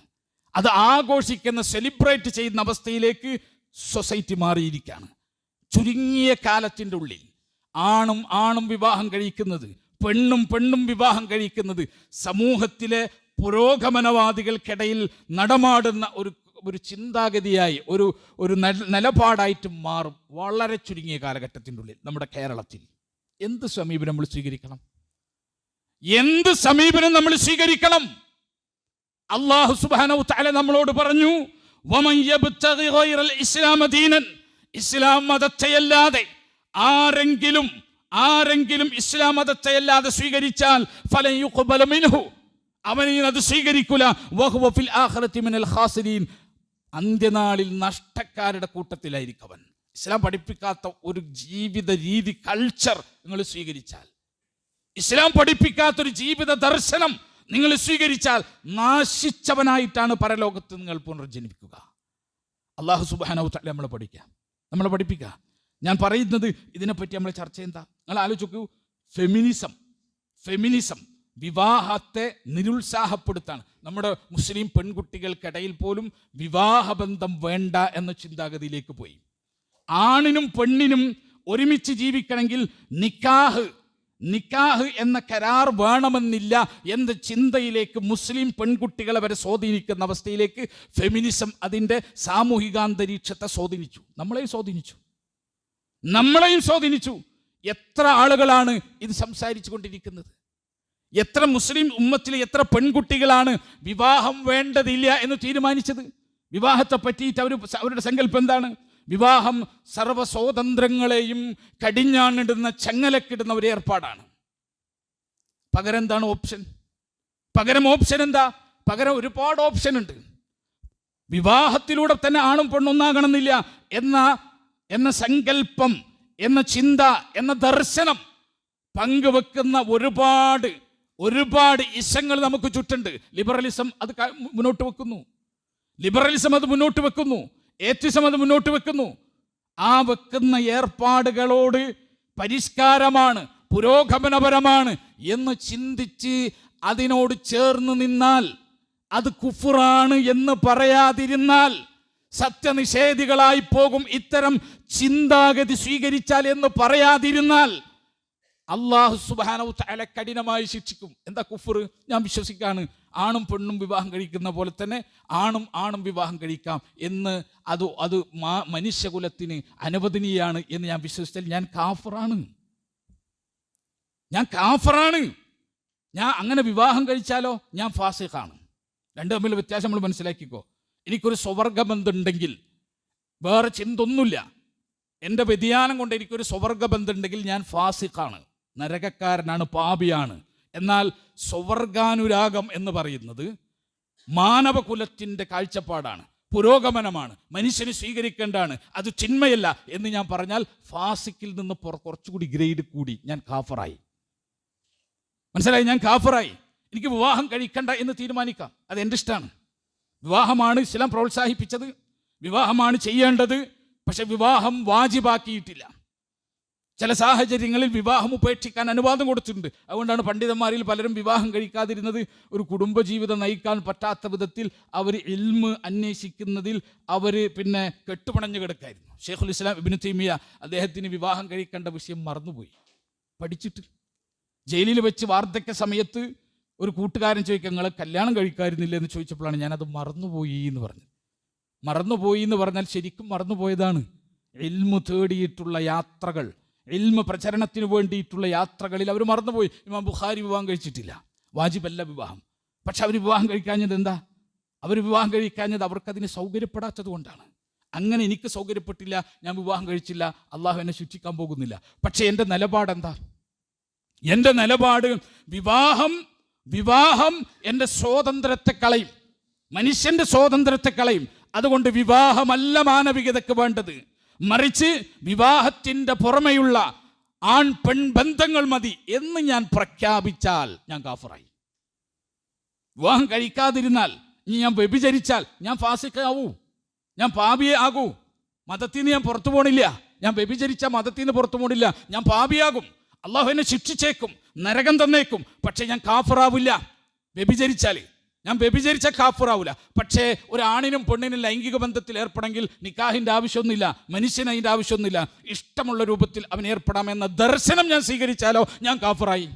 അത് ആഘോഷിക്കുന്ന, സെലിബ്രേറ്റ് ചെയ്യുന്ന അവസ്ഥയിലേക്ക് സൊസൈറ്റി മാറിയിരിക്കുകയാണ്. ചുരുങ്ങിയ കാലത്തിൻ്റെ ഉള്ളിൽ ആണും വിവാഹം കഴിക്കുന്നത്, പെണ്ണും വിവാഹം കഴിക്കുന്നത് സമൂഹത്തിലെ പുരോഗമനവാദികൾക്കിടയിൽ നടമാടുന്ന ഒരു ചിന്താഗതിയായി, ഒരു നിലപാടായിട്ട് മാറും വളരെ ചുരുങ്ങിയ കാലഘട്ടത്തിൻ്റെ ഉള്ളിൽ. നമ്മുടെ കേരളത്തിൽ എന്ത് സമീപനം നമ്മൾ സ്വീകരിക്കണം? അല്ലാഹു സുബ്ഹാനഹു തആല നമ്മളോട് പറഞ്ഞു, വമൻ യബ്തഗി ഗൈറൽ ഇസ്ലാമ ദീനൻ, ഇസ്ലാം മതത്തെയല്ലാതെ ആരെങ്കിലും ഇസ്ലാം മതത്തെയല്ലാതെ സ്വീകരിച്ചാൽ ഫലൻ യുഖ്ബല മിൻഹു, അവനിൽ അത് സ്വീകരിക്കില്ല. വഹുവ ഫിൽ ആഖിറതി മിനൽ ഖാസിരീൻ, അന്ത്യനാളിൽ നഷ്ടക്കാരുടെ കൂട്ടത്തിലായിരിക്കും അവൻ. ഇസ്ലാം പഠിപ്പിക്കാത്ത ഒരു ജീവിത രീതി, കൾച്ചർ നിങ്ങൾ സ്വീകരിച്ചാൽ, ഇസ്ലാം പഠിപ്പിക്കാത്തൊരു ജീവിത ദർശനം നിങ്ങൾ സ്വീകരിച്ചാൽ നാശിച്ചവനായിട്ടാണ് പരലോകത്ത് നിങ്ങൾ പുനർജനിക്കുക. അല്ലാഹു സുബ്ഹാനഹു തആല നമ്മളെ പഠിപ്പിക്കുക. ഞാൻ പറയുന്നത് ഇതിനെപ്പറ്റി നമ്മൾ ചർച്ച എന്താ? നിങ്ങൾ ആലോചിക്കൂ, ഫെമിനിസം വിവാഹത്തെ നിരുത്സാഹപ്പെടുത്താണ്. നമ്മുടെ മുസ്ലിം പെൺകുട്ടികൾക്കിടയിൽ പോലും വിവാഹബന്ധം വേണ്ട എന്ന ചിന്താഗതിയിലേക്ക് പോയി. ആണിനും പെണ്ണിനും ഒരുമിച്ച് ജീവിക്കണമെങ്കിൽ നിക്കാഹ് എന്ന കരാർ വേണമെന്നില്ല എന്ന ചിന്തയിലേക്ക് മുസ്ലിം പെൺകുട്ടികളെ വരെ സ്വാധീനിക്കുന്ന അവസ്ഥയിലേക്ക് ഫെമിനിസം അതിൻ്റെ സാമൂഹികാന്തരീക്ഷത്തെ സ്വാധീനിച്ചു. നമ്മളെയും സ്വാധീനിച്ചു. എത്ര ആളുകളാണ് ഇത് സംസാരിച്ചു കൊണ്ടിരിക്കുന്നത്? എത്ര മുസ്ലിം ഉമ്മത്തിലെ എത്ര പെൺകുട്ടികളാണ് വിവാഹം വേണ്ടതില്ല എന്ന് തീരുമാനിച്ചത്? വിവാഹത്തെ പറ്റിയിട്ട് അവരുടെ സങ്കല്പം എന്താണ്? വിവാഹം സർവ്വസ്വാതന്ത്ര്യങ്ങളെയും കടിഞ്ഞാണിടുന്ന, ചങ്ങലക്കിടുന്ന ഒരു ഏർപ്പാടാണ്. പകരം എന്താണ് ഓപ്ഷൻ? പകരം ഒരുപാട് ഓപ്ഷൻ ഉണ്ട്. വിവാഹത്തിലൂടെ തന്നെ ആണും പെണ്ണൊന്നാകണമെന്നില്ല എന്ന സങ്കല്പം, എന്ന ചിന്ത, എന്ന ദർശനം പങ്കുവെക്കുന്ന ഒരുപാട് ഇസങ്ങൾ നമുക്ക് ചുറ്റുണ്ട്. ലിബറലിസം അത് മുന്നോട്ട് വെക്കുന്നു, ഏത്തിസം അത് മുന്നോട്ട് വെക്കുന്നു. ആ വെക്കുന്ന ഏർപ്പാടുകളോട് പരിഷ്കാരമാണ്, പുരോഗമനപരമാണ് എന്ന് ചിന്തിച്ച് അതിനോട് ചേർന്ന് നിന്നാൽ, അത് കുഫ്റാണ് എന്ന് പറയാതിരുന്നാൽ, സത്യനിഷേധികളായി പോകും ഇത്തരം ചിന്താഗതി സ്വീകരിച്ചാൽ എന്ന് പറയാതിരുന്നാൽ അല്ലാഹു സുബ്ഹാനഹു തആല കഠിനമായി ശിക്ഷിക്കും. എന്താ കുഫ്ർ? ഞാൻ വിശ്വസിക്കാണ് ആണും പെണ്ണും വിവാഹം കഴിക്കുന്ന പോലെ തന്നെ ആണും വിവാഹം കഴിക്കാം എന്ന് അത് മനുഷ്യകുലത്തിന് അനുവദനീയാണ് എന്ന് ഞാൻ വിശ്വസിച്ചാൽ ഞാൻ കാഫിറാണ്. ഞാൻ അങ്ങനെ വിവാഹം കഴിച്ചാലോ ഞാൻ ഫാസിഖാണ്. രണ്ടു തമ്മിൽ വ്യത്യാസം നമ്മൾ മനസ്സിലാക്കിക്കോ. എനിക്കൊരു സ്വവർഗബന്ധമുണ്ടെങ്കിൽ, വേറെ ചിന്തൊന്നുമില്ല, എൻ്റെ വ്യതിയാനം കൊണ്ട് എനിക്കൊരു സ്വവർഗബന്ധമുണ്ടെങ്കിൽ ഞാൻ ഫാസിഖാണ്, നരകക്കാരനാണ്, പാപിയാണ്. എന്നാൽ സ്വവർഗാനുരാഗം എന്ന് പറയുന്നത് മാനവകുലത്തിൻ്റെ കാഴ്ചപ്പാടാണ്, പുരോഗമനമാണ്, മനുഷ്യന് സ്വീകരിക്കേണ്ടതാണ്, അത് ചിന്മയല്ല എന്ന് ഞാൻ പറഞ്ഞാൽ ഫാസിക്കിൽ നിന്ന് കുറച്ചുകൂടി ഗ്രേഡ് കൂടി ഞാൻ കാഫറായി. മനസ്സിലായി? ഞാൻ കാഫറായി. എനിക്ക് വിവാഹം കഴിക്കണ്ട എന്ന് തീരുമാനിക്കാം, അത് എൻ്റെ ഇഷ്ടമാണ്. വിവാഹമാണ് ഇസ്ലാം പ്രോത്സാഹിപ്പിച്ചത്, വിവാഹമാണ് ചെയ്യേണ്ടത്. പക്ഷെ വിവാഹം വാജിബാക്കിയിട്ടില്ല. ചില സാഹചര്യങ്ങളിൽ വിവാഹം ഉപേക്ഷിക്കാൻ അനുവാദം കൊടുത്തിട്ടുണ്ട്. അതുകൊണ്ടാണ് പണ്ഡിതന്മാരിൽ പലരും വിവാഹം കഴിക്കാതിരുന്നത്. ഒരു കുടുംബജീവിതം നയിക്കാൻ പറ്റാത്ത വിധത്തിൽ അവർ ഇൽമ് അന്വേഷിക്കുന്നതിൽ അവർ പിന്നെ കെട്ടുപണഞ്ഞു കിടക്കായിരുന്നു. ഷെയ്ഖുൽ ഇസ്ലാം ഇബ്നു തൈമിയ അദ്ദേഹത്തിന് വിവാഹം കഴിക്കേണ്ട വിഷയം മറന്നുപോയി. പഠിച്ചിട്ട് ജയിലിൽ വെച്ച് വാർദ്ധക്യ സമയത്ത് ഒരു കൂട്ടുകാരൻ ചോദിക്കുക, നിങ്ങളെ കല്യാണം കഴിക്കാതിരുന്നില്ല എന്ന് ചോദിച്ചപ്പോഴാണ് ഞാനത് മറന്നുപോയി എന്ന് പറഞ്ഞത്. മറന്നുപോയി എന്ന് പറഞ്ഞാൽ ശരിക്കും മറന്നുപോയതാണ്. ഇൽമു തേടിയിട്ടുള്ള യാത്രകൾ, ഇൽമ പ്രചരണത്തിന് വേണ്ടിയിട്ടുള്ള യാത്രകളിൽ അവർ മറന്നുപോയി. ഇമാം ബുഖാരി വിവാഹം കഴിച്ചിട്ടില്ല, വാജിബല്ല വിവാഹം. പക്ഷെ അവർ വിവാഹം കഴിക്കാഞ്ഞത് എന്താ? അവർ വിവാഹം കഴിക്കാഞ്ഞത് അവർക്കതിന് സൗകര്യപ്പെടാത്തത് കൊണ്ടാണ്. അങ്ങനെ എനിക്ക് സൗകര്യപ്പെട്ടില്ല, ഞാൻ വിവാഹം കഴിച്ചില്ല, അള്ളാഹു എന്നെ ശിക്ഷിക്കാൻ പോകുന്നില്ല. പക്ഷെ എൻ്റെ നിലപാടെന്താ? എൻ്റെ നിലപാട് വിവാഹം എൻ്റെ സ്വാതന്ത്ര്യത്തെ കളയും, മനുഷ്യൻ്റെ സ്വാതന്ത്ര്യത്തെ കളയും. അതുകൊണ്ട് വിവാഹമല്ല മാനവികതയ്ക്ക് വേണ്ടത്, മറിച്ച് വിവാഹത്തിൻ്റെ പുറമെയുള്ള ആൺ പെൺ ബന്ധങ്ങൾ മതി എന്ന് ഞാൻ പ്രഖ്യാപിച്ചാൽ ഞാൻ കാഫിറായി. വിവാഹം കഴിക്കാതിരുന്നാൽ, ഇനി ഞാൻ വ്യഭിചരിച്ചാൽ ഞാൻ ഫാസിഖാവൂ, ഞാൻ പാപിയെ ആകൂ. മതത്തിൽ നിന്ന് ഞാൻ പുറത്തു പോണില്ല. ഞാൻ വ്യഭിചരിച്ച മതത്തിൽ നിന്ന് പുറത്തു പോണില്ല, ഞാൻ പാപിയാകും. അള്ളാഹു എന്നെ ശിക്ഷിച്ചേക്കും, നരകം തന്നേക്കും. പക്ഷെ ഞാൻ കാഫിറാവില്ല. വ്യഭിചരിച്ചാൽ ഞാൻ വ്യഭിചരിച്ച കാഫിറാവില്ല. പക്ഷേ ഒരാണിനും പെണ്ണിനും ലൈംഗിക ബന്ധത്തിൽ ഏർപ്പെടെങ്കിൽ നിക്കാഹിൻ്റെ ആവശ്യമൊന്നുമില്ല, മനുഷ്യന് അതിൻ്റെ ആവശ്യമൊന്നുമില്ല. ഇഷ്ടമുള്ള രൂപത്തിൽ അവൻ ഏർപ്പെടാമെന്ന ദർശനം ഞാൻ സ്വീകരിച്ചാലോ ഞാൻ കാഫിറായി.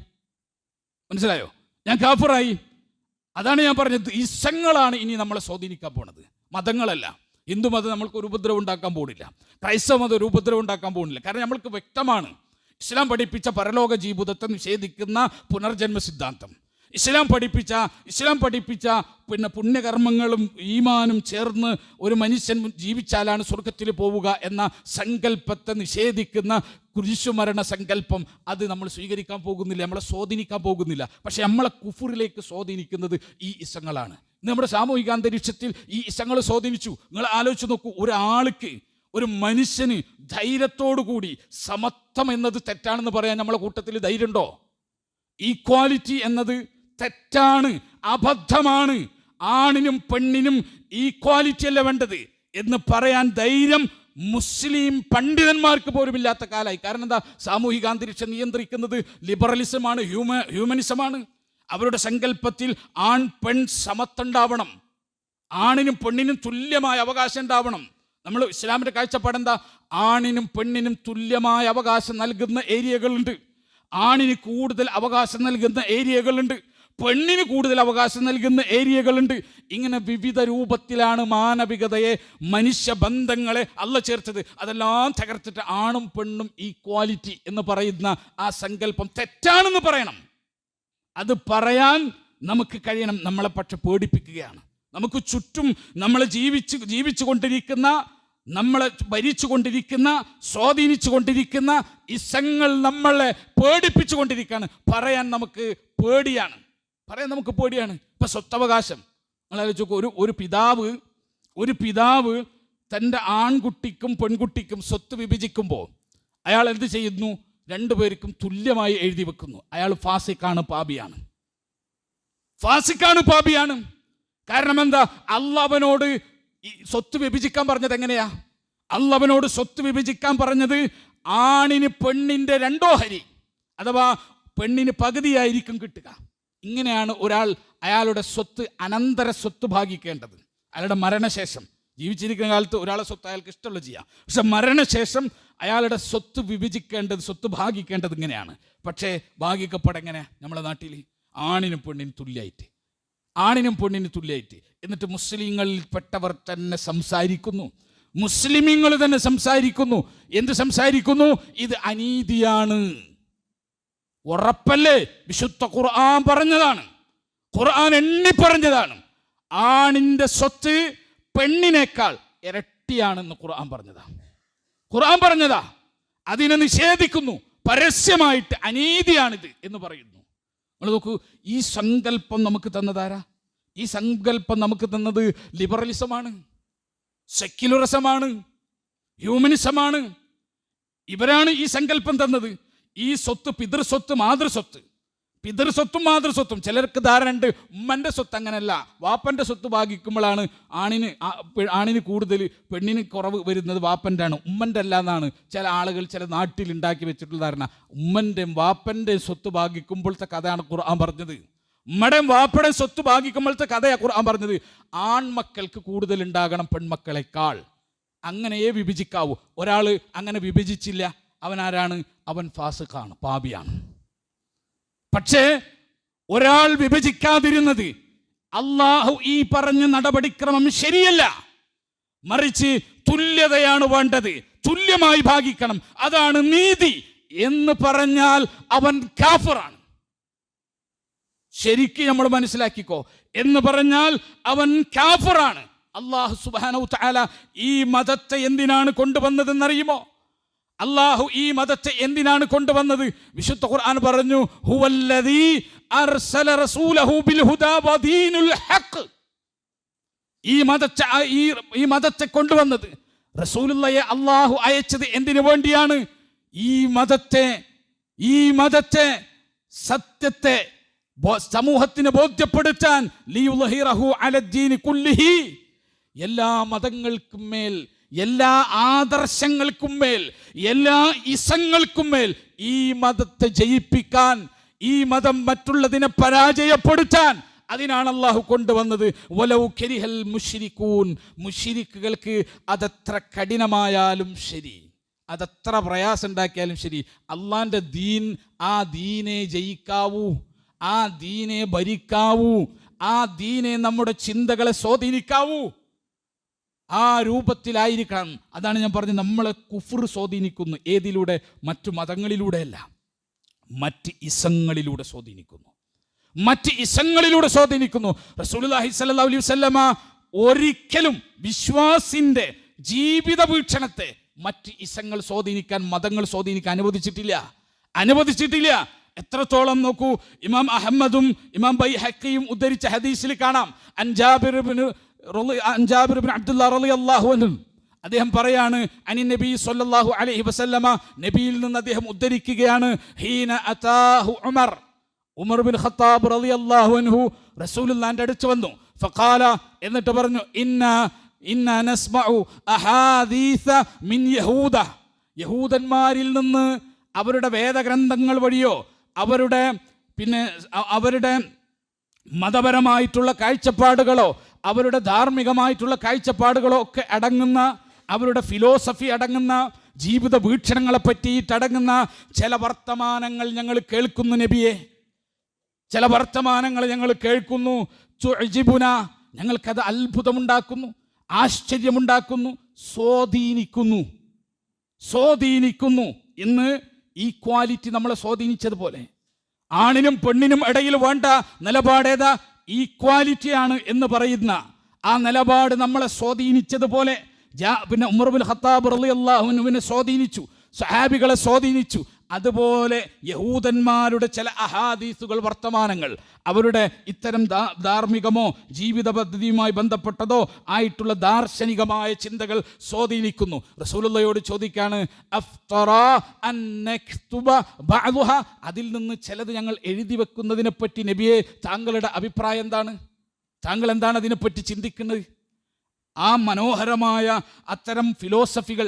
മനസ്സിലായോ? ഞാൻ കാഫിറായി. അതാണ് ഞാൻ പറഞ്ഞത്. ഇസങ്ങളാണ് ഇനി നമ്മളെ സ്വാധീനിക്കാൻ പോണത്, മതങ്ങളല്ല. ഹിന്ദുമതം നമ്മൾക്ക് ഒരു ഉപദ്രവം ഉണ്ടാക്കാൻ പോകുന്നില്ല, ക്രൈസ്തവ മതം ഒരു ഉപദ്രവം ഉണ്ടാക്കാൻ പോകുന്നില്ല. കാരണം നമ്മൾക്ക് വ്യക്തമാണ് ഇസ്ലാം പഠിപ്പിച്ച പരലോക ജീവിതത്തെ നിഷേധിക്കുന്ന പുനർജന്മ സിദ്ധാന്തം, ഇസ്ലാം പഠിപ്പിച്ച പിന്നെ പുണ്യകർമ്മങ്ങളും ഈമാനും ചേർന്ന് ഒരു മനുഷ്യൻ ജീവിച്ചാലാണ് സ്വർഗത്തിൽ പോവുക എന്ന സങ്കല്പത്തെ നിഷേധിക്കുന്ന കുരിശുമരണ സങ്കല്പം, അത് നമ്മൾ സ്വീകരിക്കാൻ പോകുന്നില്ല, നമ്മളെ സ്വാധീനിക്കാൻ പോകുന്നില്ല. പക്ഷെ നമ്മളെ കുഫറിലേക്ക് സ്വാധീനിക്കുന്നത് ഈ ഇസങ്ങളാണ്. നമ്മുടെ സാമൂഹിക അന്തരീക്ഷത്തിൽ ഈ ഇസങ്ങൾ സ്വാധീനിച്ചു. നിങ്ങൾ ആലോചിച്ച് നോക്കൂ, ഒരാൾക്ക്, ഒരു മനുഷ്യന് ധൈര്യത്തോടു കൂടി സമത്വം എന്നത് തെറ്റാണെന്ന് പറയാൻ നമ്മളെ കൂട്ടത്തിൽ ധൈര്യമുണ്ടോ? ഈക്വാലിറ്റി എന്നത് തെറ്റാണ്, അബദ്ധമാണ്, ആണിനും പെണ്ണിനും ഈക്വാലിറ്റി അല്ല വേണ്ടത് എന്ന് പറയാൻ ധൈര്യം മുസ്ലിം പണ്ഡിതന്മാർക്ക് പോലും ഇല്ലാത്ത കാലമായി. കാരണം എന്താ? സാമൂഹിക അന്തരീക്ഷം നിയന്ത്രിക്കുന്നത് ലിബറലിസമാണ്, ഹ്യൂമനിസമാണ്. അവരുടെ സങ്കല്പത്തിൽ ആൺ പെൺ സമത്വം, ആണിനും പെണ്ണിനും തുല്യമായ അവകാശം ഉണ്ടാവണം. നമ്മൾ ഇസ്ലാമിൻ്റെ കാഴ്ചപ്പാടെന്താ? ആണിനും പെണ്ണിനും തുല്യമായ അവകാശം നൽകുന്ന ഏരിയകളുണ്ട്, ആണിന് കൂടുതൽ അവകാശം നൽകുന്ന ഏരിയകളുണ്ട്, പെണ്ണിന് കൂടുതൽ അവകാശം നൽകുന്ന ഏരിയകളുണ്ട്. ഇങ്ങനെ വിവിധ രൂപത്തിലാണ് മാനവികതയെ, മനുഷ്യബന്ധങ്ങളെ അല്ല ചേർത്തത്. അതെല്ലാം തകർത്തിട്ട് ആണും പെണ്ണും ഈക്വാലിറ്റി എന്ന് പറയുന്ന ആ സങ്കല്പം തെറ്റാണെന്ന് പറയണം. അത് നമുക്ക് കഴിയണം. നമ്മളെ പക്ഷെ പേടിപ്പിക്കുകയാണ്. നമുക്ക് ചുറ്റും നമ്മളെ ജീവിച്ചു കൊണ്ടിരിക്കുന്ന, നമ്മളെ ഭരിച്ചുകൊണ്ടിരിക്കുന്ന, സ്വാധീനിച്ചു കൊണ്ടിരിക്കുന്ന ഇസങ്ങൾ നമ്മളെ പേടിപ്പിച്ചു കൊണ്ടിരിക്കുകയാണ്. പറയാൻ നമുക്ക് പേടിയാണ്. ഇപ്പം സ്വത്തവകാശം നിങ്ങൾ ആലോചിച്ച്, ഒരു പിതാവ് തൻ്റെ ആൺകുട്ടിക്കും പെൺകുട്ടിക്കും സ്വത്ത് വിഭജിക്കുമ്പോൾ അയാൾ എന്ത് ചെയ്യുന്നു? രണ്ടുപേർക്കും തുല്യമായി എഴുതി വെക്കുന്നു. അയാൾ ഫാസിക്കാണ്, പാപിയാണ്. കാരണം എന്താ? അള്ളാഹുവിനോട് സ്വത്ത് വിഭജിക്കാൻ പറഞ്ഞത് എങ്ങനെയാ? അള്ളാഹുവിനോട് സ്വത്ത് വിഭജിക്കാൻ പറഞ്ഞത് ആണിന് പെണ്ണിൻ്റെ 2 ഹരി, അഥവാ പെണ്ണിന് പകുതിയായിരിക്കും കിട്ടുക. ഇങ്ങനെയാണ് ഒരാൾ അയാളുടെ സ്വത്ത് അനന്തര സ്വത്ത് ഭാഗിക്കേണ്ടത്. അയാളുടെ മരണശേഷം, ജീവിച്ചിരിക്കുന്ന കാലത്ത് ഒരാളെ സ്വത്ത് അയാൾക്ക് ഇഷ്ടമുള്ള ചെയ്യാം, പക്ഷെ മരണശേഷം അയാളുടെ സ്വത്ത് വിഭജിക്കേണ്ടത്, സ്വത്ത് ഭാഗിക്കേണ്ടത് ഇങ്ങനെയാണ്. പക്ഷേ ഭാഗിക്കപ്പെടെങ്ങനെ? നമ്മുടെ നാട്ടിൽ ആണിനും പെണ്ണിനും തുല്യമായിട്ട്, ആണിനും പെണ്ണിനും തുല്യമായിട്ട്. എന്നിട്ട് മുസ്ലിങ്ങളിൽ പെട്ടവർ തന്നെ സംസാരിക്കുന്നു, മുസ്ലിമീങ്ങൾ തന്നെ സംസാരിക്കുന്നു. എന്ത് സംസാരിക്കുന്നു? ഇത് അനീതിയാണ്. ഉറപ്പല്ലേ? വിശുദ്ധ ഖുർആൻ പറഞ്ഞതാണ്, ഖുർആൻ എണ്ണി പറഞ്ഞതാണ്. ആണിന്റെ സ്വത്ത് പെണ്ണിനേക്കാൾ ഇരട്ടിയാണെന്ന് ഖുർആൻ പറഞ്ഞതാ, ഖുർആൻ പറഞ്ഞതാ. അതിനെ നിഷേധിക്കുന്നു, പരസ്യമായിട്ട് അനീതിയാണിത് എന്ന് പറയുന്നു. നിങ്ങൾ നോക്കൂ, ഈ സങ്കല്പം നമുക്ക് തന്നതാരാ? ഈ സങ്കല്പം നമുക്ക് തന്നത് ലിബറലിസമാണ്, സെക്യുലറിസമാണ്, ഹ്യൂമനിസമാണ്. ഇവരാണ് ഈ സങ്കല്പം തന്നത്. ഈ സ്വത്ത് പിതൃസ്വത്ത്, മാതൃസ്വത്ത്, പിതൃസ്വത്തും മാതൃസ്വത്തും. ചിലർക്ക് ധാരണ ഉണ്ട് ഉമ്മൻ്റെ സ്വത്ത് അങ്ങനെയല്ല, വാപ്പൻ്റെ സ്വത്ത് ഭാഗിക്കുമ്പോഴാണ് ആണിന് കൂടുതൽ, പെണ്ണിന് കുറവ് വരുന്നത് വാപ്പൻ്റെ ആണ്, ഉമ്മൻ്റെ അല്ല എന്നാണ് ചില ആളുകൾ ചില നാട്ടിൽ ഉണ്ടാക്കി വെച്ചിട്ടുള്ള ധാരണ. ഉമ്മൻ്റെയും വാപ്പൻ്റെയും സ്വത്ത് ഭാഗിക്കുമ്പോഴത്തെ കഥയാണ് ഖുർആൻ പറഞ്ഞത്. ഉമ്മയുടെയും വാപ്പയുടെയും സ്വത്ത് ഭാഗിക്കുമ്പോഴത്തെ കഥയാണ് ഖുർആൻ പറഞ്ഞത്. ആൺമക്കൾക്ക് കൂടുതൽ ഉണ്ടാകണം പെൺമക്കളെക്കാൾ, അങ്ങനെയേ വിഭജിക്കാവൂ. ഒരാൾ അങ്ങനെ വിഭജിച്ചില്ല, അവൻ ആരാണ്? അവൻ ഫാസിഖാണ്, പാപിയാണ്. പക്ഷേ ഒരാൾ വിഭജിക്കാതിരുന്നത്, അള്ളാഹു ഈ പറഞ്ഞ നടപടിക്രമം ശരിയല്ല, മറിച്ച് തുല്യതയാണ് വേണ്ടത്, തുല്യമായി ഭാഗിക്കണം, അതാണ് നീതി എന്ന് പറഞ്ഞാൽ അവൻ കാഫിറാണ്. ശരിക്കും നമ്മൾ മനസ്സിലാക്കിക്കോ, എന്ന് പറഞ്ഞാൽ അവൻ കാഫിറാണ്. അള്ളാഹു സുബ്ഹാനഹു തആല ഈ മതത്തെ എന്തിനാണ് കൊണ്ടുവന്നതെന്നറിയുമോ? അള്ളാഹു ഈ മതത്തെ എന്തിനാണ് കൊണ്ടുവന്നത്? വിശുദ്ധ ഖുർആൻ പറഞ്ഞു, ഹുവല്ലദീ അർസല റസൂലഹു ബിൽ ഹുദാ വദീനുൽ ഹഖ്. ഈ മതത്തെ കൊണ്ടുവന്നത്, റസൂലുള്ളാഹിയെ അള്ളാഹു അയച്ചത് എന്തിനു വേണ്ടിയാണ്? ഈ മതത്തെ സത്യത്തെ സമൂഹത്തിന് ബോധ്യപ്പെടുത്താൻ, ലിയുദ്ഹിറഹു അലദ്ദീനി കുല്ലിഹി, എല്ലാ മതങ്ങൾക്കും മേൽ, എല്ലാ ആദർശങ്ങൾക്കും മേൽ, എല്ലാ ഇസങ്ങൾക്കും മേൽ ഈ മതത്തെ ജയിപ്പിക്കാൻ, ഈ മതം മറ്റുള്ളതിനെ പരാജയപ്പെടുത്താൻ, അതിനാണ് അള്ളാഹു കൊണ്ടുവന്നത്. വലൗ കരിഹൽ മുശ്രികൂൻ, മുശ്രിക്കുകൾക്ക് അതെത്ര കഠിനമായാലും ശരി, അതെത്ര പ്രയാസം ഉണ്ടാക്കിയാലും ശരി, അള്ളാന്റെ ദീൻ, ആ ദീനെ ജയിക്കാവൂ, ആ ദീനെ ഭരിക്കാവൂ, ആ ദീനെ നമ്മുടെ ചിന്തകളെ സ്വാധീനിക്കാവൂ, ആ രൂപത്തിലായിരിക്കണം. അതാണ് ഞാൻ പറഞ്ഞത്, നമ്മളെ കുഫ്ർ സ്വാധീനിക്കുന്നു. ഏതിലൂടെ? മറ്റു മതങ്ങളിലൂടെയല്ല, മറ്റ് ഇസങ്ങളിലൂടെ സ്വാധീനിക്കുന്നു, മറ്റ് ഇസങ്ങളിലൂടെ സ്വാധീനിക്കുന്നു. റസൂലുള്ളാഹി സ്വല്ലല്ലാഹു അലൈഹി വസല്ലമ ഒരിക്കലും വിശ്വാസിന്റെ ജീവിത വീക്ഷണത്തെ മറ്റ് ഇസങ്ങൾ സ്വാധീനിക്കാൻ, മതങ്ങൾ സ്വാധീനിക്കാൻ അനുവദിച്ചിട്ടില്ല. എത്രത്തോളം നോക്കൂ, ഇമാം അഹമ്മദും ഇമാം ബൈഹഖിയും ഉദ്ധരിച്ച ഹദീസിൽ കാണാം, ജാബിർ ഇബ്നു അബ്ദുല്ലാഹ് റളിയല്ലാഹു അൻഹു, അദ്ദേഹം പറയാണ്, അനി നബി സ്വല്ലല്ലാഹു അലൈഹി വസല്ലമ, നബിയിൽ നിന്ന് അദ്ദേഹം ഉദ്ധരിക്കുകയാണ്, ഹീന അതാഹു ഉമർ ബിൻ ഖത്താബ് റളിയല്ലാഹു അൻഹു റസൂലുള്ളാഹിന്റെ അടുത്ത് വന്നു. ഫഖാല, എന്നിട്ട് പറഞ്ഞു, ഇന്ന നസ്മഉ അഹാദീസ മിൻ യഹൂദ, യഹൂദന്മാരിൽ നിന്ന് അവരുടെ വേദഗ്രന്ഥങ്ങൾ വഴിയോ അവരുടെ മതപരമായിട്ടുള്ള കാഴ്ചപ്പാടുകളോ അവരുടെ ധാർമ്മികമായിട്ടുള്ള കാഴ്ചപ്പാടുകളോ ഒക്കെ അടങ്ങുന്ന, അവരുടെ ഫിലോസഫി അടങ്ങുന്ന, ജീവിത വീക്ഷണങ്ങളെ പറ്റിയിട്ടടങ്ങുന്ന ചില വർത്തമാനങ്ങൾ ഞങ്ങൾ കേൾക്കുന്നു നബിയെ, ചില വർത്തമാനങ്ങൾ ഞങ്ങൾ കേൾക്കുന്നു. തുഅ്ജിബുന, ഞങ്ങൾക്കത് അത്ഭുതമുണ്ടാക്കുന്നു, ആശ്ചര്യമുണ്ടാക്കുന്നു, സ്വാധീനിക്കുന്നു. ഇന്ന് ഈ ക്വാലിറ്റി നമ്മളെ സ്വാധീനിച്ചതുപോലെ ആണിനും പെണ്ണിനും ഇടയിൽ വേണ്ട നിലപാടേതാ? ഈക്വാലിറ്റിയാണ് എന്ന് പറയുന്ന ആ നിലപാട് നമ്മളെ സ്വാധീനിച്ചതുപോലെ പിന്നെ ഉമർ ബിൻ ഖത്താബ് റളിയല്ലാഹു അൻഹുവിനെ സ്വാധീനിച്ചു, സഹാബികളെ സ്വാധീനിച്ചു. അതുപോലെ യഹൂദന്മാരുടെ ചില അഹാദീസുകൾ, വർത്തമാനങ്ങൾ, അവരുടെ ഇത്തരം ധാർമ്മികമോ ജീവിത പദ്ധതിയുമായി ബന്ധപ്പെട്ടതോ ആയിട്ടുള്ള ദാർശനികമായ ചിന്തകൾ സ്വാധീനിക്കുന്നു. റസൂലുള്ളാഹിയോട് ചോദിക്കാണ്, അതിൽ നിന്ന് ചിലത് ഞങ്ങൾ എഴുതി വെക്കുന്നതിനെ പറ്റി നബിയെ താങ്കളുടെ അഭിപ്രായം എന്താണ്? താങ്കൾ എന്താണ് അതിനെപ്പറ്റി ചിന്തിക്കുന്നത്? ആ മനോഹരമായ അത്തരം ഫിലോസഫികൾ,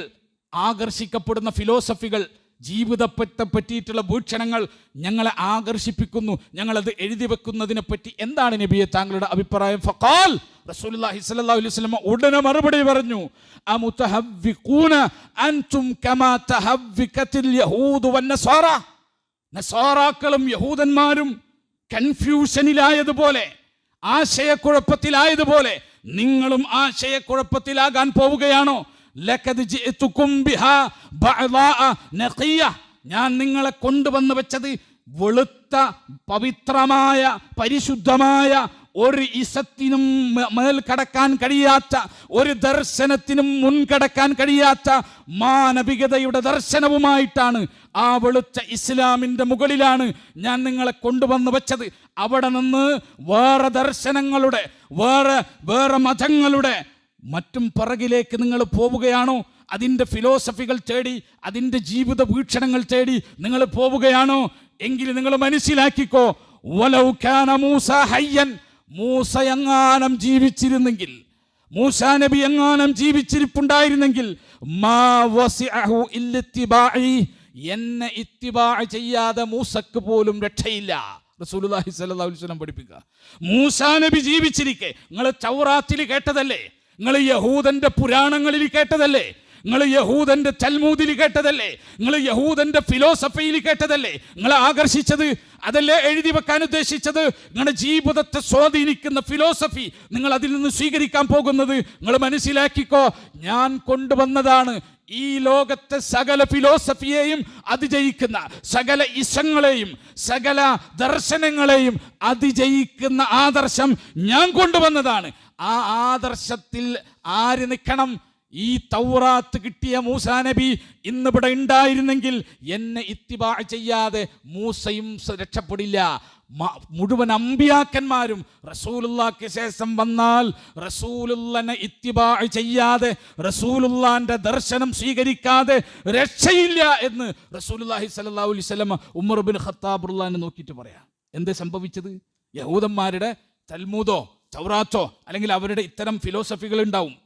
ആകർഷിക്കപ്പെടുന്ന ഫിലോസഫികൾ ജീവിതത്തെ പറ്റിയിട്ടുള്ള വീക്ഷണങ്ങൾ ഞങ്ങളെ ആകർഷിപ്പിക്കുന്നു. ഞങ്ങളത് എഴുതി വെക്കുന്നതിനെ പറ്റി എന്താണ് നബിയെ താങ്കളുടെ അഭിപ്രായം? ഫഖാൽ റസൂലുള്ളാഹി സ്വല്ലല്ലാഹു അലൈഹി വസല്ലം ഉടനെ മറുപടി പറഞ്ഞു, അമുതഹവ്വിഖൂന അൻതും കമാ തഹവ്വികത്തിൽ യഹൂദു വന്നസാറ. നസാറാക്കളും യഹൂദന്മാരും കൺഫ്യൂഷനിലായതുപോലെ, ആശയക്കുഴപ്പത്തിലായതുപോലെ നിങ്ങളും ആശയക്കുഴപ്പത്തിലാകാൻ പോവുകയാണോ? ലഖദ് ജിഅ്തുകും ബിഹാ ബഅദാഅ നഖിയ. ഞാൻ നിങ്ങളെ കൊണ്ടുവന്ന് വെച്ചത് വെളുത്ത പവിത്രമായ പരിശുദ്ധമായ ഒരു ഇസത്തിനും മേൽ കടക്കാൻ കഴിയാത്ത, ഒരു ദർശനത്തിനും മുൻകടക്കാൻ കഴിയാത്ത മാനവികതയുടെ ദർശനവുമായിട്ടാണ്. ആ വെളുത്ത ഇസ്ലാമിൻ്റെ മുകളിലാണ് ഞാൻ നിങ്ങളെ കൊണ്ടുവന്ന് വെച്ചത്. അവിടെ നിന്ന് വേറെ ദർശനങ്ങളുടെ, വേറെ മതങ്ങളുടെ മറ്റും പിറകിലേക്ക് നിങ്ങൾ പോവുകയാണോ? അതിൻ്റെ ഫിലോസഫികൾ തേടി, അതിൻ്റെ ജീവിത വീക്ഷണങ്ങൾ തേടി നിങ്ങൾ പോവുകയാണോ? എങ്കിൽ നിങ്ങൾ മനസ്സിലാക്കിക്കോ, വലൗ കാന മൂസ ഹയ്യൻ, മൂസ എങ്ങാനും ജീവിച്ചിരുന്നെങ്കിൽ, മൂസാ നബി എങ്ങാനും ജീവിച്ചിരിപ്പുണ്ടായിരുന്നെങ്കിൽ, മാ വസിഅഹു ഇല്ലിത്തിബാഇ, എന്നെ ഇത്തിബാ ചെയ്യാതെ മൂസക്ക് പോലും രക്ഷയില്ല. റസൂലുള്ളാഹി സ്വല്ലല്ലാഹു അലൈഹി വസല്ലം പഠിപ്പിക്കുക. മൂസാ നബി ജീവിച്ചിരിക്കെ നിങ്ങൾ തൗറാത്തിൽ കേട്ടതല്ലേ, നിങ്ങൾ യഹൂദന്റെ പുരാണങ്ങളിൽ കേട്ടതല്ലേ, നിങ്ങൾ യഹൂദന്റെ തൽമൂദിൽ കേട്ടതല്ലേ, നിങ്ങൾ യഹൂദന്റെ ഫിലോസഫിയിൽ കേട്ടതല്ലേ, നിങ്ങളെ ആകർഷിച്ചത് അതല്ലേ എഴുതി വെക്കാൻ ഉദ്ദേശിച്ചത്? നിങ്ങളുടെ ജീവിതത്തെ സ്വാധീനിക്കുന്ന ഫിലോസഫി നിങ്ങൾ അതിൽ നിന്ന് സ്വീകരിക്കാൻ പോകുന്നത്. നിങ്ങൾ മനസ്സിലാക്കിക്കോ, ഞാൻ കൊണ്ടുവന്നതാണ് ഈ ലോകത്തെ സകല ഫിലോസഫിയെയും അതിജയിക്കുന്ന, സകല ഇസങ്ങളെയും സകല ദർശനങ്ങളെയും അതിജയിക്കുന്ന ആദർശം ഞാൻ കൊണ്ടുവന്നതാണ്. ആ ആദർശത്തിൽ ആര് നിൽക്കണം? ഈ തൗറാത്ത് കിട്ടിയ മൂസാ നബി ഇന്നിവിടെ ഉണ്ടായിരുന്നെങ്കിൽ എന്നെ ഇത്തിബാ ചെയ്യാതെ മൂസയും രക്ഷപ്പെടില്ല. മുഴുവൻ അമ്പിയാക്കന്മാരും റസൂലുള്ളാഹിക്ക് ശേഷം വന്നാൽ റസൂലുള്ളാഹിനെ ഇത്തിബാ ചെയ്യാതെ, റസൂലുള്ളാഹിന്റെ ദർശനം സ്വീകരിക്കാതെ രക്ഷയില്ല എന്ന് റസൂലുള്ളാഹി സ്വല്ലല്ലാഹു അലൈഹി വസല്ലം ഉമർ ഇബ്നു ഖത്താബ് റളിയല്ലാഹു നോക്കിയിട്ട് പറയാം. എന്താ സംഭവിച്ചത്? യഹൂദന്മാരുടെ തൽമൂദോ തൗറാത്തോ അല്ലെങ്കിൽ അവരുടെ ഇത്തരം ഫിലോസഫികൾ ഉണ്ടാവും.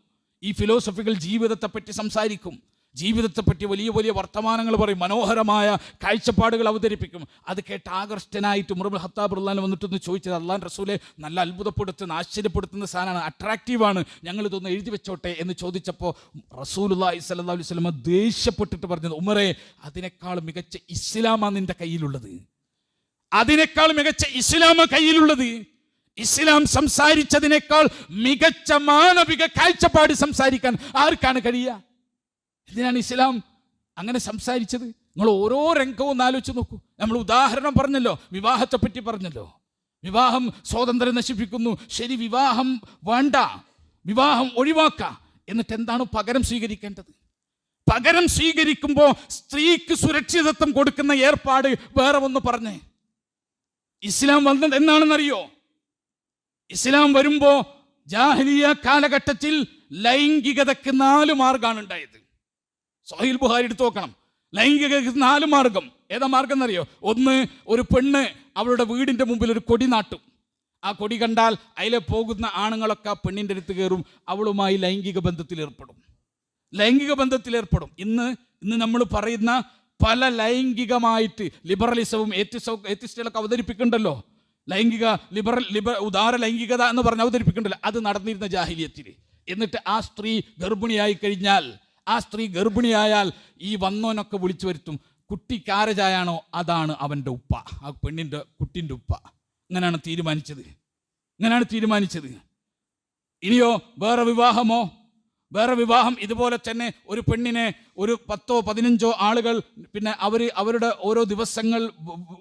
ഈ ഫിലോസഫികൾ ജീവിതത്തെപ്പറ്റി സംസാരിക്കും, ജീവിതത്തെപ്പറ്റി വലിയ വലിയ വർത്തമാനങ്ങൾ പറയും, മനോഹരമായ കാഴ്ചപ്പാടുകൾ അവതരിപ്പിക്കും. അത് കേട്ട് ആകർഷ്ടനായിട്ട് ഉമർ ഇബ്നു ഖത്താബ് റളിയല്ലാഹു വന്നിട്ടൊന്ന് ചോദിച്ചത്, അല്ലാഹുവിൻ്റെ റസൂലെ, നല്ല അത്ഭുതപ്പെടുത്തുന്ന ആശ്ചര്യപ്പെടുത്തുന്ന സാധനമാണ്, അട്രാക്റ്റീവാണ്, ഞങ്ങളിതൊന്ന് എഴുതി വെച്ചോട്ടെ എന്ന് ചോദിച്ചപ്പോൾ റസൂലുള്ളാഹി സ്വല്ലല്ലാഹു അലൈഹി വസല്ലം ദേഷ്യപ്പെട്ടിട്ട് പറഞ്ഞത്, ഉമറേ, അതിനേക്കാൾ മികച്ച ഇസ്ലാമാണ് നിന്റെ കയ്യിലുള്ളത്, അതിനേക്കാൾ മികച്ച ഇസ്ലാമാണ് കയ്യിലുള്ളത്. ഇസ്ലാം സംസാരിച്ചതിനേക്കാൾ മികച്ച മാനവിക കാഴ്ചപ്പാട് സംസാരിക്കാൻ ആർക്കാണ് കഴിയുക? എന്തിനാണ് ഇസ്ലാം അങ്ങനെ സംസാരിച്ചത്? നിങ്ങൾ ഓരോ രംഗവും ആലോചിച്ച് നോക്കൂ. നമ്മൾ ഉദാഹരണം പറഞ്ഞല്ലോ, വിവാഹത്തെ പറ്റി പറഞ്ഞല്ലോ. വിവാഹം സ്വാതന്ത്ര്യം നശിപ്പിക്കുന്നു, ശരി, വിവാഹം വേണ്ട, വിവാഹം ഒഴിവാക്കാം. എന്നിട്ട് എന്താണ് പകരം സ്വീകരിക്കേണ്ടത്? പകരം സ്വീകരിക്കുമ്പോൾ സ്ത്രീക്ക് സുരക്ഷിതത്വം കൊടുക്കുന്ന ഏർപ്പാട് വേറെ ഒന്ന് പറഞ്ഞേ. ഇസ്ലാം വന്നത് എന്നാണെന്നറിയോ? ഇസ്ലാം വരുമ്പോ ജാഹിലിയ കാലഘട്ടത്തിൽ ലൈംഗികതയ്ക്ക് 4 മാർഗമാണ് ഉണ്ടായത്. സ്വഹീഹ് ബുഖാരി എടുത്ത് നോക്കണം. ലൈംഗികതയ്ക്ക് 4 മാർഗം. ഏതാ മാർഗം എന്നറിയോ? ഒന്ന്, ഒരു പെണ്ണ് അവളുടെ വീടിന്റെ മുമ്പിൽ ഒരു കൊടി നാട്ടും. ആ കൊടി കണ്ടാൽ അതിലെ പോകുന്ന ആണുങ്ങളൊക്കെ ആ പെണ്ണിൻ്റെ അടുത്ത് കയറും, അവളുമായി ലൈംഗിക ബന്ധത്തിലേർപ്പെടും. ഇന്ന് നമ്മൾ പറയുന്ന പല ലൈംഗികമായിട്ട് ലിബറലിസവും ഏത്തിസ്റ്റുകളൊക്കെ അവതരിപ്പിക്കുന്നുണ്ടല്ലോ, ഉദാര ലൈംഗികത എന്ന് പറഞ്ഞ് അവതരിപ്പിക്കണ്ടല്ലോ. അത് നടന്നിരുന്ന ജാഹിലിയത്തിൽ. എന്നിട്ട് ആ സ്ത്രീ ഗർഭിണിയായാൽ ഈ വന്നോനൊക്കെ വിളിച്ചു വരുത്തും. കുട്ടിക്ക് ആരെ ചായാണോ അതാണ് അവൻ്റെ ഉപ്പ, ആ പെണ്ണിൻ്റെ കുട്ടിൻ്റെ ഉപ്പ. ഇങ്ങനെയാണ് തീരുമാനിച്ചത്. ഇനിയോ വേറെ വിവാഹം ഇതുപോലെ തന്നെ. ഒരു പെണ്ണിനെ ഒരു 10-15 ആളുകൾ പിന്നെ അവരുടെ ഓരോ ദിവസങ്ങൾ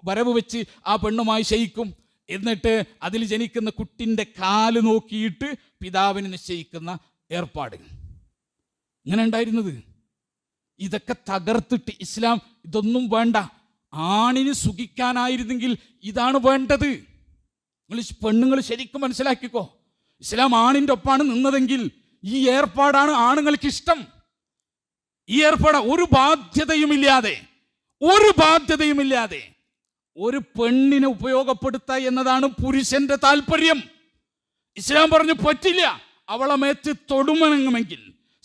വരവ് വെച്ച് ആ പെണ്ണുമായി ശയിക്കും. എന്നിട്ട് അതിൽ ജനിക്കുന്ന കുട്ടിൻ്റെ കാല് നോക്കിയിട്ട് പിതാവിന് നിശ്ചയിക്കുന്ന ഏർപ്പാട്. ഇങ്ങനെ ഉണ്ടായിരുന്നത്. ഇതൊക്കെ തകർത്തിട്ട് ഇസ്ലാം ഇതൊന്നും വേണ്ട, ആണിന് സുഖിക്കാനായിരുന്നെങ്കിൽ ഇതാണ് വേണ്ടത്. പെണ്ണുങ്ങൾ ശരിക്കും മനസ്സിലാക്കിക്കോ, ഇസ്ലാം ആണിൻ്റെ ഒപ്പാണ് നിന്നതെങ്കിൽ ഈ ഏർപ്പാടാണ് ആണുങ്ങൾക്ക് ഇഷ്ടം. ഈ ഏർപ്പാട് ഒരു ബാധ്യതയുമില്ലാതെ ഒരു പെണ്ണിനെ ഉപയോഗപ്പെടുത്തുക എന്നതാണ് പുരുഷന്റെ താല്പര്യം. ഇസ്ലാം പറഞ്ഞു പറ്റില്ല, അവളെ മേത്ത് തൊടുമണമെങ്കിൽ,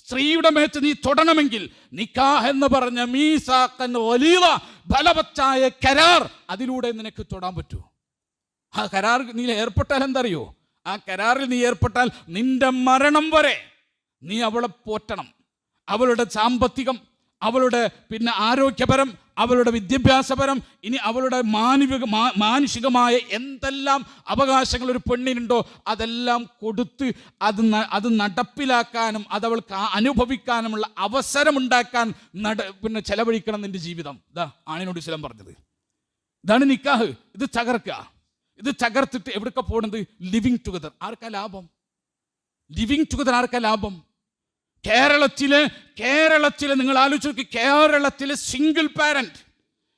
സ്ത്രീയുടെ മേത്ത് നീ തൊടണമെങ്കിൽ നിക്കാഹ് എന്ന് പറഞ്ഞ മീസാഖൻ ഗലീള, ബലവത്തായ കരാർ, അതിലൂടെ നിനക്ക് തൊടാൻ പറ്റൂ. ആ കരാർ നീ ഏർപ്പെട്ടാൽ എന്തറിയോ? ആ കരാറിൽ നീ ഏർപ്പെട്ടാൽ നിന്റെ മരണം വരെ നീ അവളെ പോറ്റണം. അവളുടെ സാമ്പത്തികം, അവളുടെ പിന്നെ ആരോഗ്യപരം, അവളുടെ വിദ്യാഭ്യാസപരം, ഇനി അവളുടെ മാനുഷികമായ എന്തെല്ലാം അവകാശങ്ങൾ ഒരു പെണ്ണിനുണ്ടോ അതെല്ലാം കൊടുത്ത് അത് നടപ്പിലാക്കാനും അതവൾക്ക് അനുഭവിക്കാനുമുള്ള അവസരമുണ്ടാക്കാൻ പിന്നെ ചെലവഴിക്കണം നിന്റെ ജീവിതം. ഇതാ ആണിനോട് ഇസ്ലാം പറഞ്ഞത്. ഇതാണ് നിക്കാഹ്. ഇത് തകർക്കുക. ഇത് തകർത്തിട്ട് എവിടൊക്കെ പോണത്? Living together. ആർക്കാ ലാഭം? ലിവിങ് ടുഗദർ ആർക്കാ ലാഭം? കേരളത്തിലെ നിങ്ങൾ ആലോചിച്ച് നോക്കി, കേരളത്തിലെ സിംഗിൾ പാരന്റ്,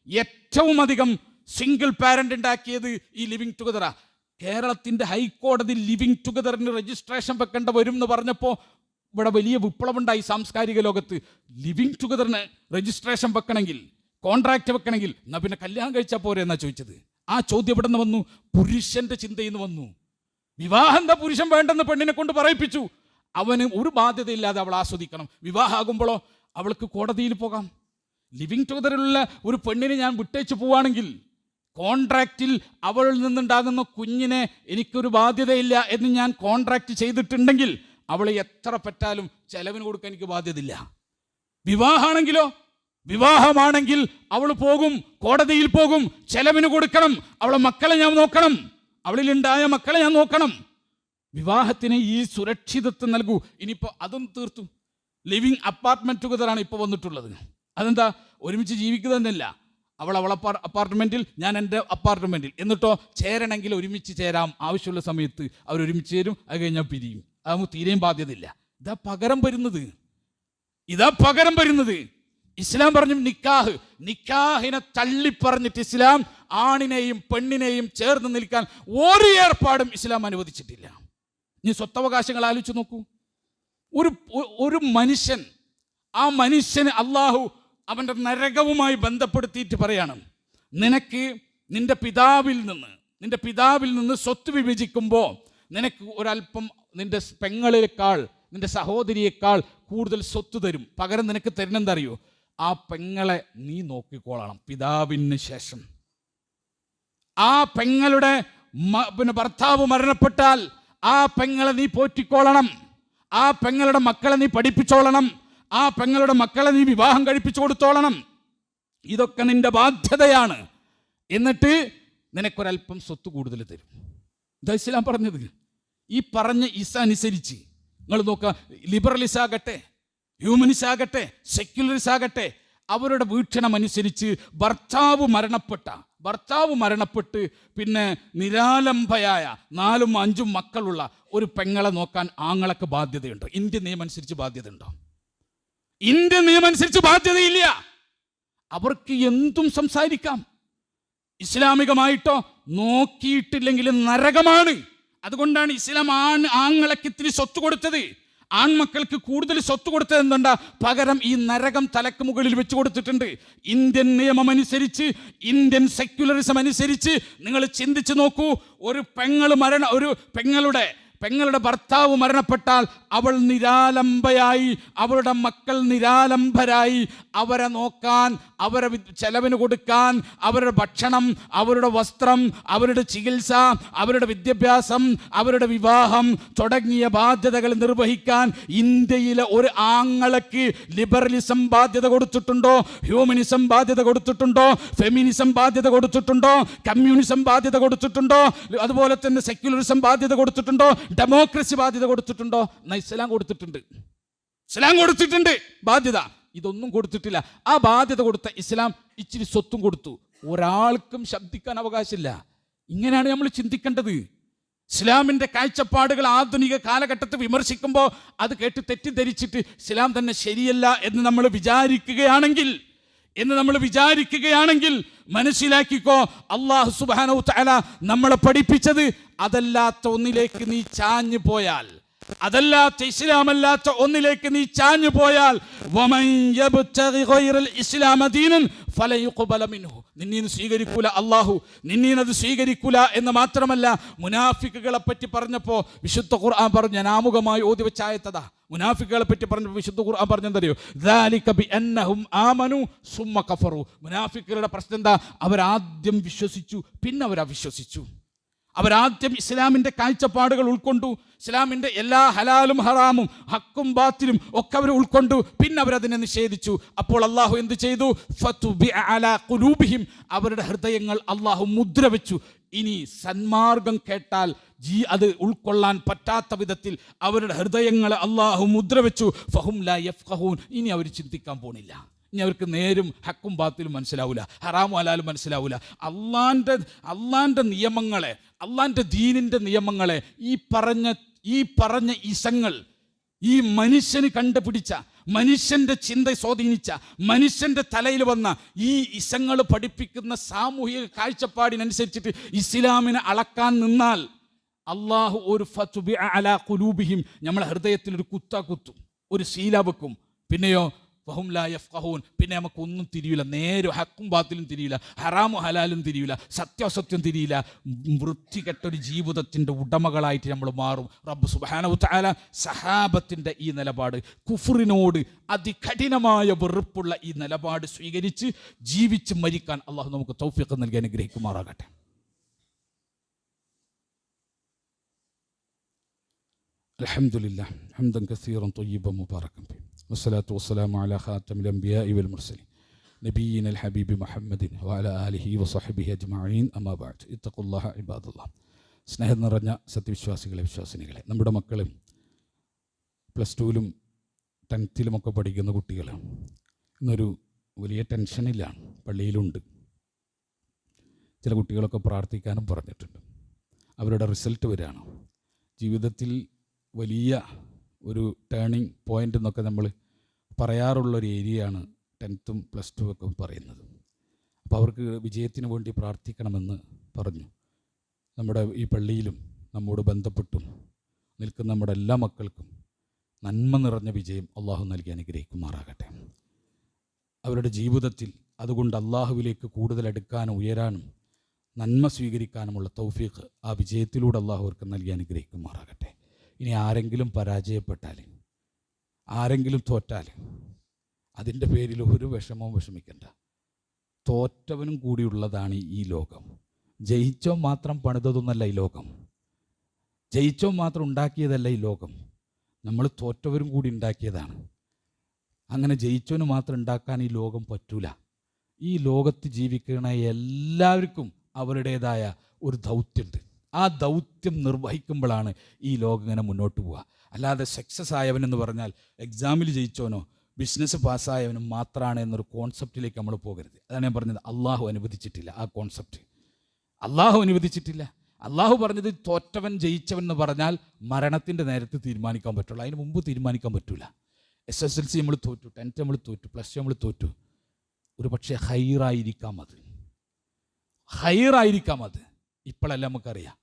ഏറ്റവും അധികം സിംഗിൾ പാരന്റ് ഉണ്ടാക്കിയത് ഈ ലിവിങ് ടുഗദറാ. കേരളത്തിന്റെ ഹൈക്കോടതി ലിവിങ് ടുഗദറിന് രജിസ്ട്രേഷൻ വെക്കേണ്ട വരും എന്ന് പറഞ്ഞപ്പോൾ ഇവിടെ വലിയ വിപ്ലവമുണ്ടായി സാംസ്കാരിക ലോകത്ത്. ലിവിങ് ടുഗദറിന് രജിസ്ട്രേഷൻ വെക്കണമെങ്കിൽ, കോൺട്രാക്ട് വെക്കണമെങ്കിൽ എന്നാ പിന്നെ കല്യാണം കഴിച്ചാൽ പോരെ എന്നാ ചോദിച്ചത്. ആ ചോദ്യം എവിടെ നിന്ന് വന്നു? പുരുഷന്റെ ചിന്തയിൽ നിന്ന് വന്നു. വിവാഹം എന്താ പുരുഷൻ വേണ്ടെന്ന് പെണ്ണിനെ കൊണ്ട് പറയിപ്പിച്ചു. അവന് ഒരു ബാധ്യതയില്ലാതെ അവൾ ആസ്വദിക്കണം. വിവാഹമാകുമ്പോഴോ അവൾക്ക് കോടതിയിൽ പോകാം. ലിവിങ് ടുഗദറിലുള്ള ഒരു പെണ്ണിനെ ഞാൻ വിട്ടേച്ച് പോവുകയാണെങ്കിൽ കോൺട്രാക്റ്റിൽ അവളിൽ നിന്നുണ്ടാകുന്ന കുഞ്ഞിനെ എനിക്കൊരു ബാധ്യതയില്ല എന്ന് ഞാൻ കോൺട്രാക്റ്റ് ചെയ്തിട്ടുണ്ടെങ്കിൽ അവളെ എത്ര പറ്റാലും ചെലവിന് കൊടുക്കാൻ എനിക്ക് ബാധ്യതയില്ല. വിവാഹമാണെങ്കിൽ അവൾ പോകും, കോടതിയിൽ പോകും, ചെലവിന് കൊടുക്കണം, അവളെ മക്കളെ ഞാൻ നോക്കണം, അവളിലുണ്ടായ മക്കളെ ഞാൻ നോക്കണം. വിവാഹത്തിന് ഈ സുരക്ഷിതത്വം നൽകൂ. ഇനിയിപ്പോൾ അതും തീർത്തു. ലിവിങ് അപ്പാർട്ട്മെന്റ് ടുഗദറാണ് ഇപ്പോൾ വന്നിട്ടുള്ളത്. അതെന്താ? ഒരുമിച്ച് ജീവിക്കുന്നതല്ല. അവൾ അവളെ അപ്പാർട്ട്മെന്റിൽ, ഞാൻ എൻ്റെ അപ്പാർട്ട്മെന്റിൽ. എന്നിട്ടോ ചേരണമെങ്കിൽ ഒരുമിച്ച് ചേരാം. ആവശ്യമുള്ള സമയത്ത് അവരൊരുമിച്ച് ചേരും, അത് കഴിഞ്ഞാൽ പിരിയും. അതാകുമ്പോൾ തീരെയും ബാധ്യതയില്ല. ഇതാ പകരം വരുന്നത്. ഇസ്ലാം പറഞ്ഞു നിക്കാഹിനെ തള്ളിപ്പറഞ്ഞിട്ട് ഇസ്ലാം ആണിനെയും പെണ്ണിനെയും ചേർന്ന് നിൽക്കാൻ ഒരു ഏർപ്പാടും ഇസ്ലാം അനുവദിച്ചിട്ടില്ല. ഇനി സ്വത്തവകാശങ്ങൾ ആലോചിച്ച് നോക്കൂ. ഒരു മനുഷ്യൻ, ആ മനുഷ്യന് അള്ളാഹു അവൻ്റെ നരകവുമായി ബന്ധപ്പെടുത്തിയിട്ട് പറയാണ്, നിനക്ക് നിന്റെ പിതാവിൽ നിന്ന് സ്വത്ത് വിഭജിക്കുമ്പോൾ നിനക്ക് ഒരല്പം നിന്റെ പെങ്ങളേക്കാൾ, നിന്റെ സഹോദരിയേക്കാൾ കൂടുതൽ സ്വത്ത് തരും. പകരം നിനക്ക് തരുന്നെന്തറിയോ? ആ പെങ്ങളെ നീ നോക്കിക്കോളണം പിതാവിന് ശേഷം. ആ പെങ്ങളുടെ പിന്നെ ഭർത്താവ് മരണപ്പെട്ടാൽ ആ പെങ്ങളെ നീ പോറ്റിക്കോളണം. ആ പെങ്ങളുടെ മക്കളെ നീ പഠിപ്പിച്ചോളണം. ആ പെങ്ങളുടെ മക്കളെ നീ വിവാഹം കഴിപ്പിച്ചു കൊടുത്തോളണം. ഇതൊക്കെ നിന്റെ ബാധ്യതയാണ്. എന്നിട്ട് നിനക്കൊരല്പം സ്വത്ത് കൂടുതൽ തരും. ഇതാ ഇസ്ലാം പറഞ്ഞത്. ഈ പറഞ്ഞ ഇസ അനുസരിച്ച് നിങ്ങൾ നോക്കുക, ലിബറലിസം ആകട്ടെ, ഹ്യൂമനിസം ആകട്ടെ, സെക്യുലറിസം ആകട്ടെ, അവരുടെ വീക്ഷണം അനുസരിച്ച് ഭർത്താവ് മരണപ്പെട്ട് പിന്നെ നിരാലംബയായ 4-5 മക്കളുള്ള ഒരു പെങ്ങളെ നോക്കാൻ ആങ്ങളൊക്കെ ബാധ്യതയുണ്ടോ? ഇന്ത്യൻ നിയമം അനുസരിച്ച് ബാധ്യതയുണ്ടോ? ഇന്ത്യൻ നിയമം അനുസരിച്ച് ബാധ്യതയില്ല. അവർക്ക് എന്തും സംസാരിക്കാം. ഇസ്ലാമികമായിട്ടോ നോക്കിയിട്ടില്ലെങ്കിൽ നരകമാണ്. അതുകൊണ്ടാണ് ഇസ്ലാം ആങ്ങളൊക്കെ ഇത്തിരി സ്വത്ത് കൊടുത്തത്, ആൺമക്കൾക്ക് കൂടുതൽ സ്വത്ത് കൊടുത്തത്. എന്തുണ്ടാ? പകരം ഈ നരകം തലക്ക് മുകളിൽ വെച്ച് കൊടുത്തിട്ടുണ്ട്. ഇന്ത്യൻ നിയമം അനുസരിച്ച്, ഇന്ത്യൻ സെക്യുലറിസം അനുസരിച്ച് നിങ്ങൾ ചിന്തിച്ച് നോക്കൂ. ഒരു പെങ്ങളുടെ ഭർത്താവ് മരണപ്പെട്ടാൽ അവൾ നിരാലംബയായി, അവളുടെ മക്കൾ നിരാലംബരായി, അവരെ നോക്കാൻ, അവരെ ചെലവിന് കൊടുക്കാൻ, അവരുടെ ഭക്ഷണം, അവരുടെ വസ്ത്രം, അവരുടെ ചികിത്സ, അവരുടെ വിദ്യാഭ്യാസം, അവരുടെ വിവാഹം തുടങ്ങിയ ബാധ്യതകൾ നിർവഹിക്കാൻ ഇന്ത്യയിലെ ഒരു ആങ്ങളക്ക് ലിബറലിസം ബാധ്യത കൊടുത്തിട്ടുണ്ടോ? ഹ്യൂമനിസം ബാധ്യത കൊടുത്തിട്ടുണ്ടോ? ഫെമിനിസം ബാധ്യത കൊടുത്തിട്ടുണ്ടോ? കമ്മ്യൂണിസം ബാധ്യത കൊടുത്തിട്ടുണ്ടോ? അതുപോലെ തന്നെ സെക്യുലറിസം ബാധ്യത കൊടുത്തിട്ടുണ്ടോ? ഡെമോക്രസി ബാധ്യത കൊടുത്തിട്ടുണ്ടോ? ഇസ്ലാം കൊടുത്തിട്ടുണ്ട് ബാധ്യത. ഇതൊന്നും കൊടുത്തിട്ടില്ല. ആ ബാധ്യത കൊടുത്ത ഇസ്ലാം ഇച്ചിരി സ്വത്തും കൊടുത്തു. ഒരാൾക്കും ശബ്ദിക്കാൻ അവകാശമില്ല. ഇങ്ങനെയാണ് നമ്മൾ ചിന്തിക്കേണ്ടത്. ഇസ്ലാമിൻ്റെ കാഴ്ചപ്പാടുകൾ ആധുനിക കാലഘട്ടത്തിൽ വിമർശിക്കുമ്പോൾ അത് കേട്ട് തെറ്റിദ്ധരിച്ചിട്ട് ഇസ്ലാം തന്നെ ശരിയല്ല എന്ന് നമ്മൾ വിചാരിക്കുകയാണെങ്കിൽ മനസ്സിലാക്കിക്കോ, അല്ലാഹു സുബ്ഹാനഹു വ തആല നമ്മളെ പഠിപ്പിച്ചത് അതല്ലാത്ത ഒന്നിലേക്ക് നീ ചാഞ്ഞു പോയാൽ, അതല്ലാത്ത ഇസ്ലാമല്ലാത്ത ഒന്നിലേക്ക് നീ ചാഞ്ഞു പോയാൽ വമൻ യബ്തഗി ഗൈറൽ ഇസ്ലാമ ദീനൻ ഫലൻ യുഖ്ബല മിൻഹു, നിന്നീന്ന് സ്വീകരിക്കൂല അല്ലാഹു, നിന്നീനത് സ്വീകരിക്കൂല എന്ന് മാത്രമല്ല, മുനാഫിക്കുകളെ പറ്റി പറഞ്ഞപ്പോൾ വിശുദ്ധ ഖുർആൻ പറഞ്ഞു, ഞാൻ ആമുഖമായി ഓതി വെച്ച ആയത്തതാ. മുനാഫിക്കുകളെ പറ്റി പറഞ്ഞപ്പോൾ വിശുദ്ധ ഖുർആൻ പറഞ്ഞെന്തറിയോ? ദാലിക ബിഅന്നഹും ആമനു സുമ്മ കഫറു. മുനാഫിക്കുകളുടെ പ്രശ്നം എന്താ? അവരാദ്യം വിശ്വസിച്ചു, പിന്നെ അവരവിശ്വസിച്ചു. അവരാദ്യം ഇസ്ലാമിൻ്റെ കാഴ്ചപ്പാടുകൾ ഉൾക്കൊണ്ടു, ഇസ്ലാമിൻ്റെ എല്ലാ ഹലാലും ഹറാമും ഹക്കും ബാത്തിലും ഒക്കെ അവർ ഉൾക്കൊണ്ടു, പിന്നെ അവരതിനെ നിഷേധിച്ചു. അപ്പോൾ അള്ളാഹു എന്ത് ചെയ്തു? ഫതുബിഅ അലാ ഖുലൂബിഹിം, അവരുടെ ഹൃദയങ്ങൾ അള്ളാഹു മുദ്ര വെച്ചു. ഇനി സന്മാർഗം കേട്ടാൽ അത് ഉൾക്കൊള്ളാൻ പറ്റാത്ത വിധത്തിൽ അവരുടെ ഹൃദയങ്ങളെ അള്ളാഹു മുദ്ര വെച്ചു. ഫഹും ലാ യഫ്ഖഹൂൻ, ഇനി അവർ ചിന്തിക്കാൻ പോണില്ല. ഇനി അവർക്ക് നേരും ഹക്കും ബാത്തിലും മനസ്സിലാവില്ല, ഹറാമും ഹലാലും മനസ്സിലാവില്ല. അള്ളാൻ്റെ നിയമങ്ങളെ, അള്ളാൻ്റെ ദീനിൻ്റെ നിയമങ്ങളെ, ഈ പറഞ്ഞ ഇസങ്ങൾ, ഈ മനുഷ്യന് കണ്ടുപിടിച്ച, മനുഷ്യൻ്റെ ചിന്ത സ്വാധീനിച്ച, മനുഷ്യൻ്റെ തലയിൽ വന്ന ഈ ഇസങ്ങൾ പഠിപ്പിക്കുന്ന സാമൂഹിക കാഴ്ചപ്പാടിനനുസരിച്ചിട്ട് ഇസ്ലാമിനെ അളക്കാൻ നിന്നാൽ അള്ളാഹു ഒരു ഫതുബിഅ അലാ ഖുലൂബിഹിം, നമ്മളെ ഹൃദയത്തിൽ ഒരു കുത്തും, ഒരു ശീല വെക്കും. പിന്നെയോ ഫഹും ലാ യഫ്ഖഹൂൻ, പിന്നെ നമുക്കൊന്നും തിരിയില്ല, നേരും ഹക്കും ബാത്തിലും തിരിയില്ല, ഹറാമും ഹലാലും തിരിയില്ല, സത്യാസത്യം തിരിയില്ല. വൃത്തികെട്ടൊരു ജീവിതത്തിൻ്റെ ഉടമകളായിട്ട് നമ്മൾ മാറും. റബ്ബ് സുബ്ഹാനഹു തആല സഹാബത്തിൻ്റെ ഈ നിലപാട്, കുഫറിനോട് അതികഠിനമായ വെറുപ്പുള്ള ഈ നിലപാട് സ്വീകരിച്ച് ജീവിച്ച് മരിക്കാൻ അള്ളാഹു നമുക്ക് തൗഫീഖ് നൽകി അനുഗ്രഹിക്കുമാറാകട്ടെ. അൽഹംദുലില്ലാഹ് ഹംദൻ കസീറൻ ത്വയ്യിബൻ മുബാറകൻ ഫീഹി വസ്സലാത്തു വസ്സലാമു അലാ ഖാതമിൽ അംബിയാഇ വൽ മുർസലീൻ നബിയ്യിനൽ ഹബീബി മുഹമ്മദിൻ വഅലാ ആലിഹി വസഹ്ബിഹി അജ്മഈൻ അമ്മാ ബഅദ്. ഇത്തഖുല്ലാഹ ഇബാദല്ലാഹ്. സ്നേഹം നിറഞ്ഞ സത്യവിശ്വാസികളെ, വിശ്വാസിനികളെ, നമ്മുടെ മക്കൾ +2ലും 10th പഠിക്കുന്ന കുട്ടികൾ ഇന്നൊരു വലിയ ടെൻഷനിലാണ്, പള്ളിയിലുണ്ട്. ചില കുട്ടികളൊക്കെ പ്രാർത്ഥിക്കാനും പറഞ്ഞിട്ടുണ്ട്. അവരുടെ റിസൾട്ട് വരികയാണ്. ജീവിതത്തിൽ വലിയ ഒരു ടേണിംഗ് പോയിൻ്റ് എന്നൊക്കെ നമ്മൾ പറയാറുള്ളൊരു ഏരിയയാണ് 10th +2 പറയുന്നത്. അപ്പോൾ അവർക്ക് വിജയത്തിന് വേണ്ടി പ്രാർത്ഥിക്കണമെന്ന് പറഞ്ഞു. നമ്മുടെ ഈ പള്ളിയിലും നമ്മോട് ബന്ധപ്പെട്ടും നിൽക്കുന്ന നമ്മുടെ എല്ലാ മക്കൾക്കും നന്മ നിറഞ്ഞ വിജയം അള്ളാഹു നൽകി അനുഗ്രഹിക്കുമാറാകട്ടെ. അവരുടെ ജീവിതത്തിൽ അതുകൊണ്ട് അള്ളാഹുവിലേക്ക് കൂടുതൽ അടുക്കാനും ഉയരാനും നന്മ സ്വീകരിക്കാനുമുള്ള തൗഫീഖ് ആ വിജയത്തിലൂടെ അള്ളാഹു അവർക്ക് നൽകി അനുഗ്രഹിക്കുമാറാകട്ടെ. ഇനി ആരെങ്കിലും പരാജയപ്പെട്ടാൽ, ആരെങ്കിലും തോറ്റാൽ അതിൻ്റെ പേരിൽ ഒരു വിഷമവും വിഷമിക്കണ്ട. തോറ്റവനും കൂടിയുള്ളതാണ് ഈ ലോകം. ജയിച്ചോ മാത്രം പണിതൊന്നല്ല ഈ ലോകം, ജയിച്ചോ മാത്രം ഉണ്ടാക്കിയതല്ല ഈ ലോകം. നമ്മൾ തോറ്റവരും കൂടി ഉണ്ടാക്കിയതാണ്. അങ്ങനെ ജയിച്ചവന് മാത്രം ഉണ്ടാക്കാൻ ഈ ലോകം പറ്റൂല. ഈ ലോകത്ത് ജീവിക്കുന്ന എല്ലാവർക്കും അവരുടേതായ ഒരു ദൗത്യമുണ്ട്. ആ ദൗത്യം നിർവഹിക്കുമ്പോഴാണ് ഈ ലോകം ഇങ്ങനെ മുന്നോട്ട് പോവുക. അല്ലാതെ സക്സസ് ആയവനെന്ന് പറഞ്ഞാൽ എക്സാമിൽ ജയിച്ചവനോ ബിസിനസ് പാസ്സായവനും മാത്രമാണ് എന്നൊരു കോൺസെപ്റ്റിലേക്ക് നമ്മൾ പോകരുത്. അതാണ് ഞാൻ പറഞ്ഞത്. അള്ളാഹു അനുവദിച്ചിട്ടില്ല ആ കോൺസെപ്റ്റ്. അള്ളാഹു അനുവദിച്ചിട്ടില്ല. അള്ളാഹു പറഞ്ഞത് തോറ്റവൻ ജയിച്ചവൻ എന്ന് പറഞ്ഞാൽ മരണത്തിൻ്റെ നേരത്ത് തീരുമാനിക്കാൻ പറ്റുള്ളൂ, അതിന് മുമ്പ് തീരുമാനിക്കാൻ പറ്റില്ല. SSLC നമ്മൾ തോറ്റു, 10th നമ്മൾ തോറ്റു, +2 നമ്മൾ തോറ്റു. ഒരു പക്ഷേ ഹൈറായിരിക്കാം അത്. ഇപ്പോഴല്ല നമുക്കറിയാം.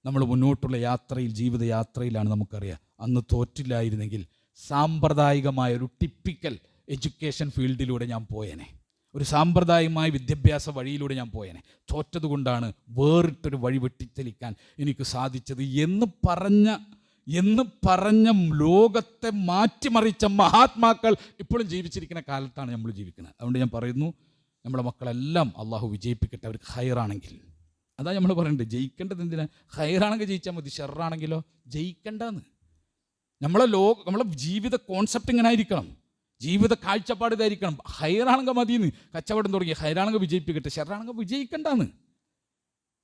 നമ്മൾ മുന്നോട്ടുള്ള യാത്രയിൽ, ജീവിതയാത്രയിലാണ് നമുക്കറിയാം. അന്ന് തോറ്റില്ലായിരുന്നെങ്കിൽ സാമ്പ്രദായികമായ ഒരു ടിപ്പിക്കൽ എഡ്യൂക്കേഷൻ ഫീൽഡിലൂടെ ഞാൻ പോയേനെ, ഒരു സാമ്പ്രദായികമായ വിദ്യാഭ്യാസ വഴിയിലൂടെ ഞാൻ പോയേനെ. തോറ്റതുകൊണ്ടാണ് വേറിട്ടൊരു വഴി വെട്ടിത്തെളിക്കാൻ എനിക്ക് സാധിച്ചത് എന്ന് പറഞ്ഞ ലോകത്തെ മാറ്റിമറിച്ച മഹാത്മാക്കൾ ഇപ്പോഴും ജീവിച്ചിരിക്കുന്ന കാലത്താണ് നമ്മൾ ജീവിക്കുന്നത്. അതുകൊണ്ട് ഞാൻ പറയുന്നു, നമ്മുടെ മക്കളെല്ലാം അള്ളാഹു വിജയിപ്പിക്കട്ടെ. അവർക്ക് ഹൈറാണെങ്കിൽ, അതാ നമ്മൾ പറയേണ്ടത്. ജയിക്കേണ്ടത് എന്തിനാ? ഹൈറാണെങ്കിൽ ജയിച്ചാൽ മതി, ഷെറാണെങ്കിലോ ജയിക്കണ്ടെന്ന്. നമ്മളെ ജീവിത കോൺസെപ്റ്റ് ഇങ്ങനെ ആയിരിക്കണം, ജീവിത കാഴ്ചപ്പാട് ഇതായിരിക്കണം. ഹൈറാണെങ്കിൽ മതിയെന്ന് കച്ചവടം തുടങ്ങി, ഹൈറാണെങ്കിൽ വിജയിപ്പിക്കട്ടെ, ഷെറാണെങ്കിൽ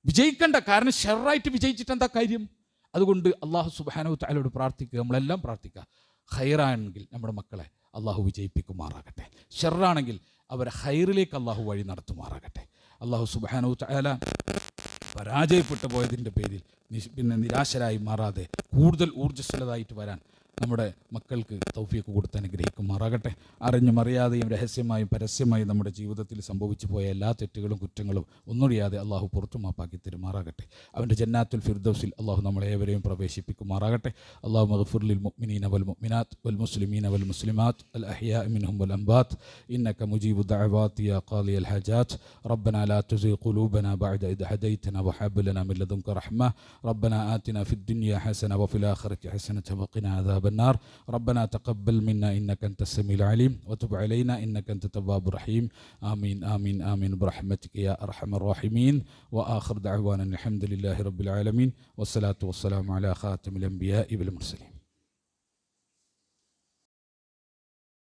വിജയിക്കണ്ട. കാരണം ഷെറായിട്ട് വിജയിച്ചിട്ട് എന്താ കാര്യം? അതുകൊണ്ട് അള്ളാഹു സുബ്ഹാനഹു തആലയോട് പ്രാർത്ഥിക്കുക, നമ്മളെല്ലാം പ്രാർത്ഥിക്കുക. ഹൈറാണെങ്കിൽ നമ്മുടെ മക്കളെ അള്ളാഹു വിജയിപ്പിക്കുമാറാകട്ടെ, ഷെറാണെങ്കിൽ അവരെ ഹൈറിലേക്ക് അള്ളാഹു വഴി നടത്തുമാറാകട്ടെ. അള്ളാഹു സുബ്ഹാനഹു തആല പരാജയപ്പെട്ടു പോയതിൻ്റെ പേരിൽ പിന്നെ നിരാശരായി മാറാതെ കൂടുതൽ ഊർജ്ജസ്വലതായിട്ട് വരാൻ നമ്മുടെ മക്കൾക്ക് തൗഫീഖ് കൊടുത്ത് അനുഗ്രഹിക്കുമാറാകട്ടെ. അറിഞ്ഞും അറിയാതെയും രഹസ്യമായും പരസ്യമായും നമ്മുടെ ജീവിതത്തിൽ സംഭവിച്ചു പോയ എല്ലാ തെറ്റുകളും കുറ്റങ്ങളും ഒന്നൊഴിയാതെ അള്ളാഹു പുറത്തു മാപ്പാക്കി തരുമാറാകട്ടെ. അവൻ്റെ ജന്നാത്തുൽ ഫിർദൗസിൽ അള്ളാഹു നമ്മളേവരെയും പ്രവേശിപ്പിക്കുമാറാകട്ടെ. അള്ളാഹു മഗ്ഫിർ ലിൽ മുഅ്മിനീന വൽ മുഅ്മിനാത്ത് വൽ മുസ്ലിമീന വൽ മുസ്ലിമാത്ത് അൽ അഹ്യാഇ മിൻഹും വൽ അംവാത്ത് ഇന്നക മുജീബു ദഅവാതി യാ ഖാദിയൽ ഹജാത്ത് റബ്ബനാ ലാ തുസിഗ് ഖുലൂബനാ ബഅദ ഇദ് ഹദൈതനാ വഹബ് ലനാ മിൻ ലദുൻക റഹ്മ റബ്ബനാ ആതിനാ ഫിദ് ദുനിയ ഹസന വഫിൽ ആഖിറതി ഹസനത വഖിനാ അദാബ النار ربنا تقبل منا إنك أنت السميع العليم وتب علينا إنك أنت التواب الرحيم آمين آمين آمين برحمتك يا أرحم الراحمين وآخر دعوانا الحمد لله رب العالمين والصلاة والسلام على خاتم الأنبياء والمرسلين.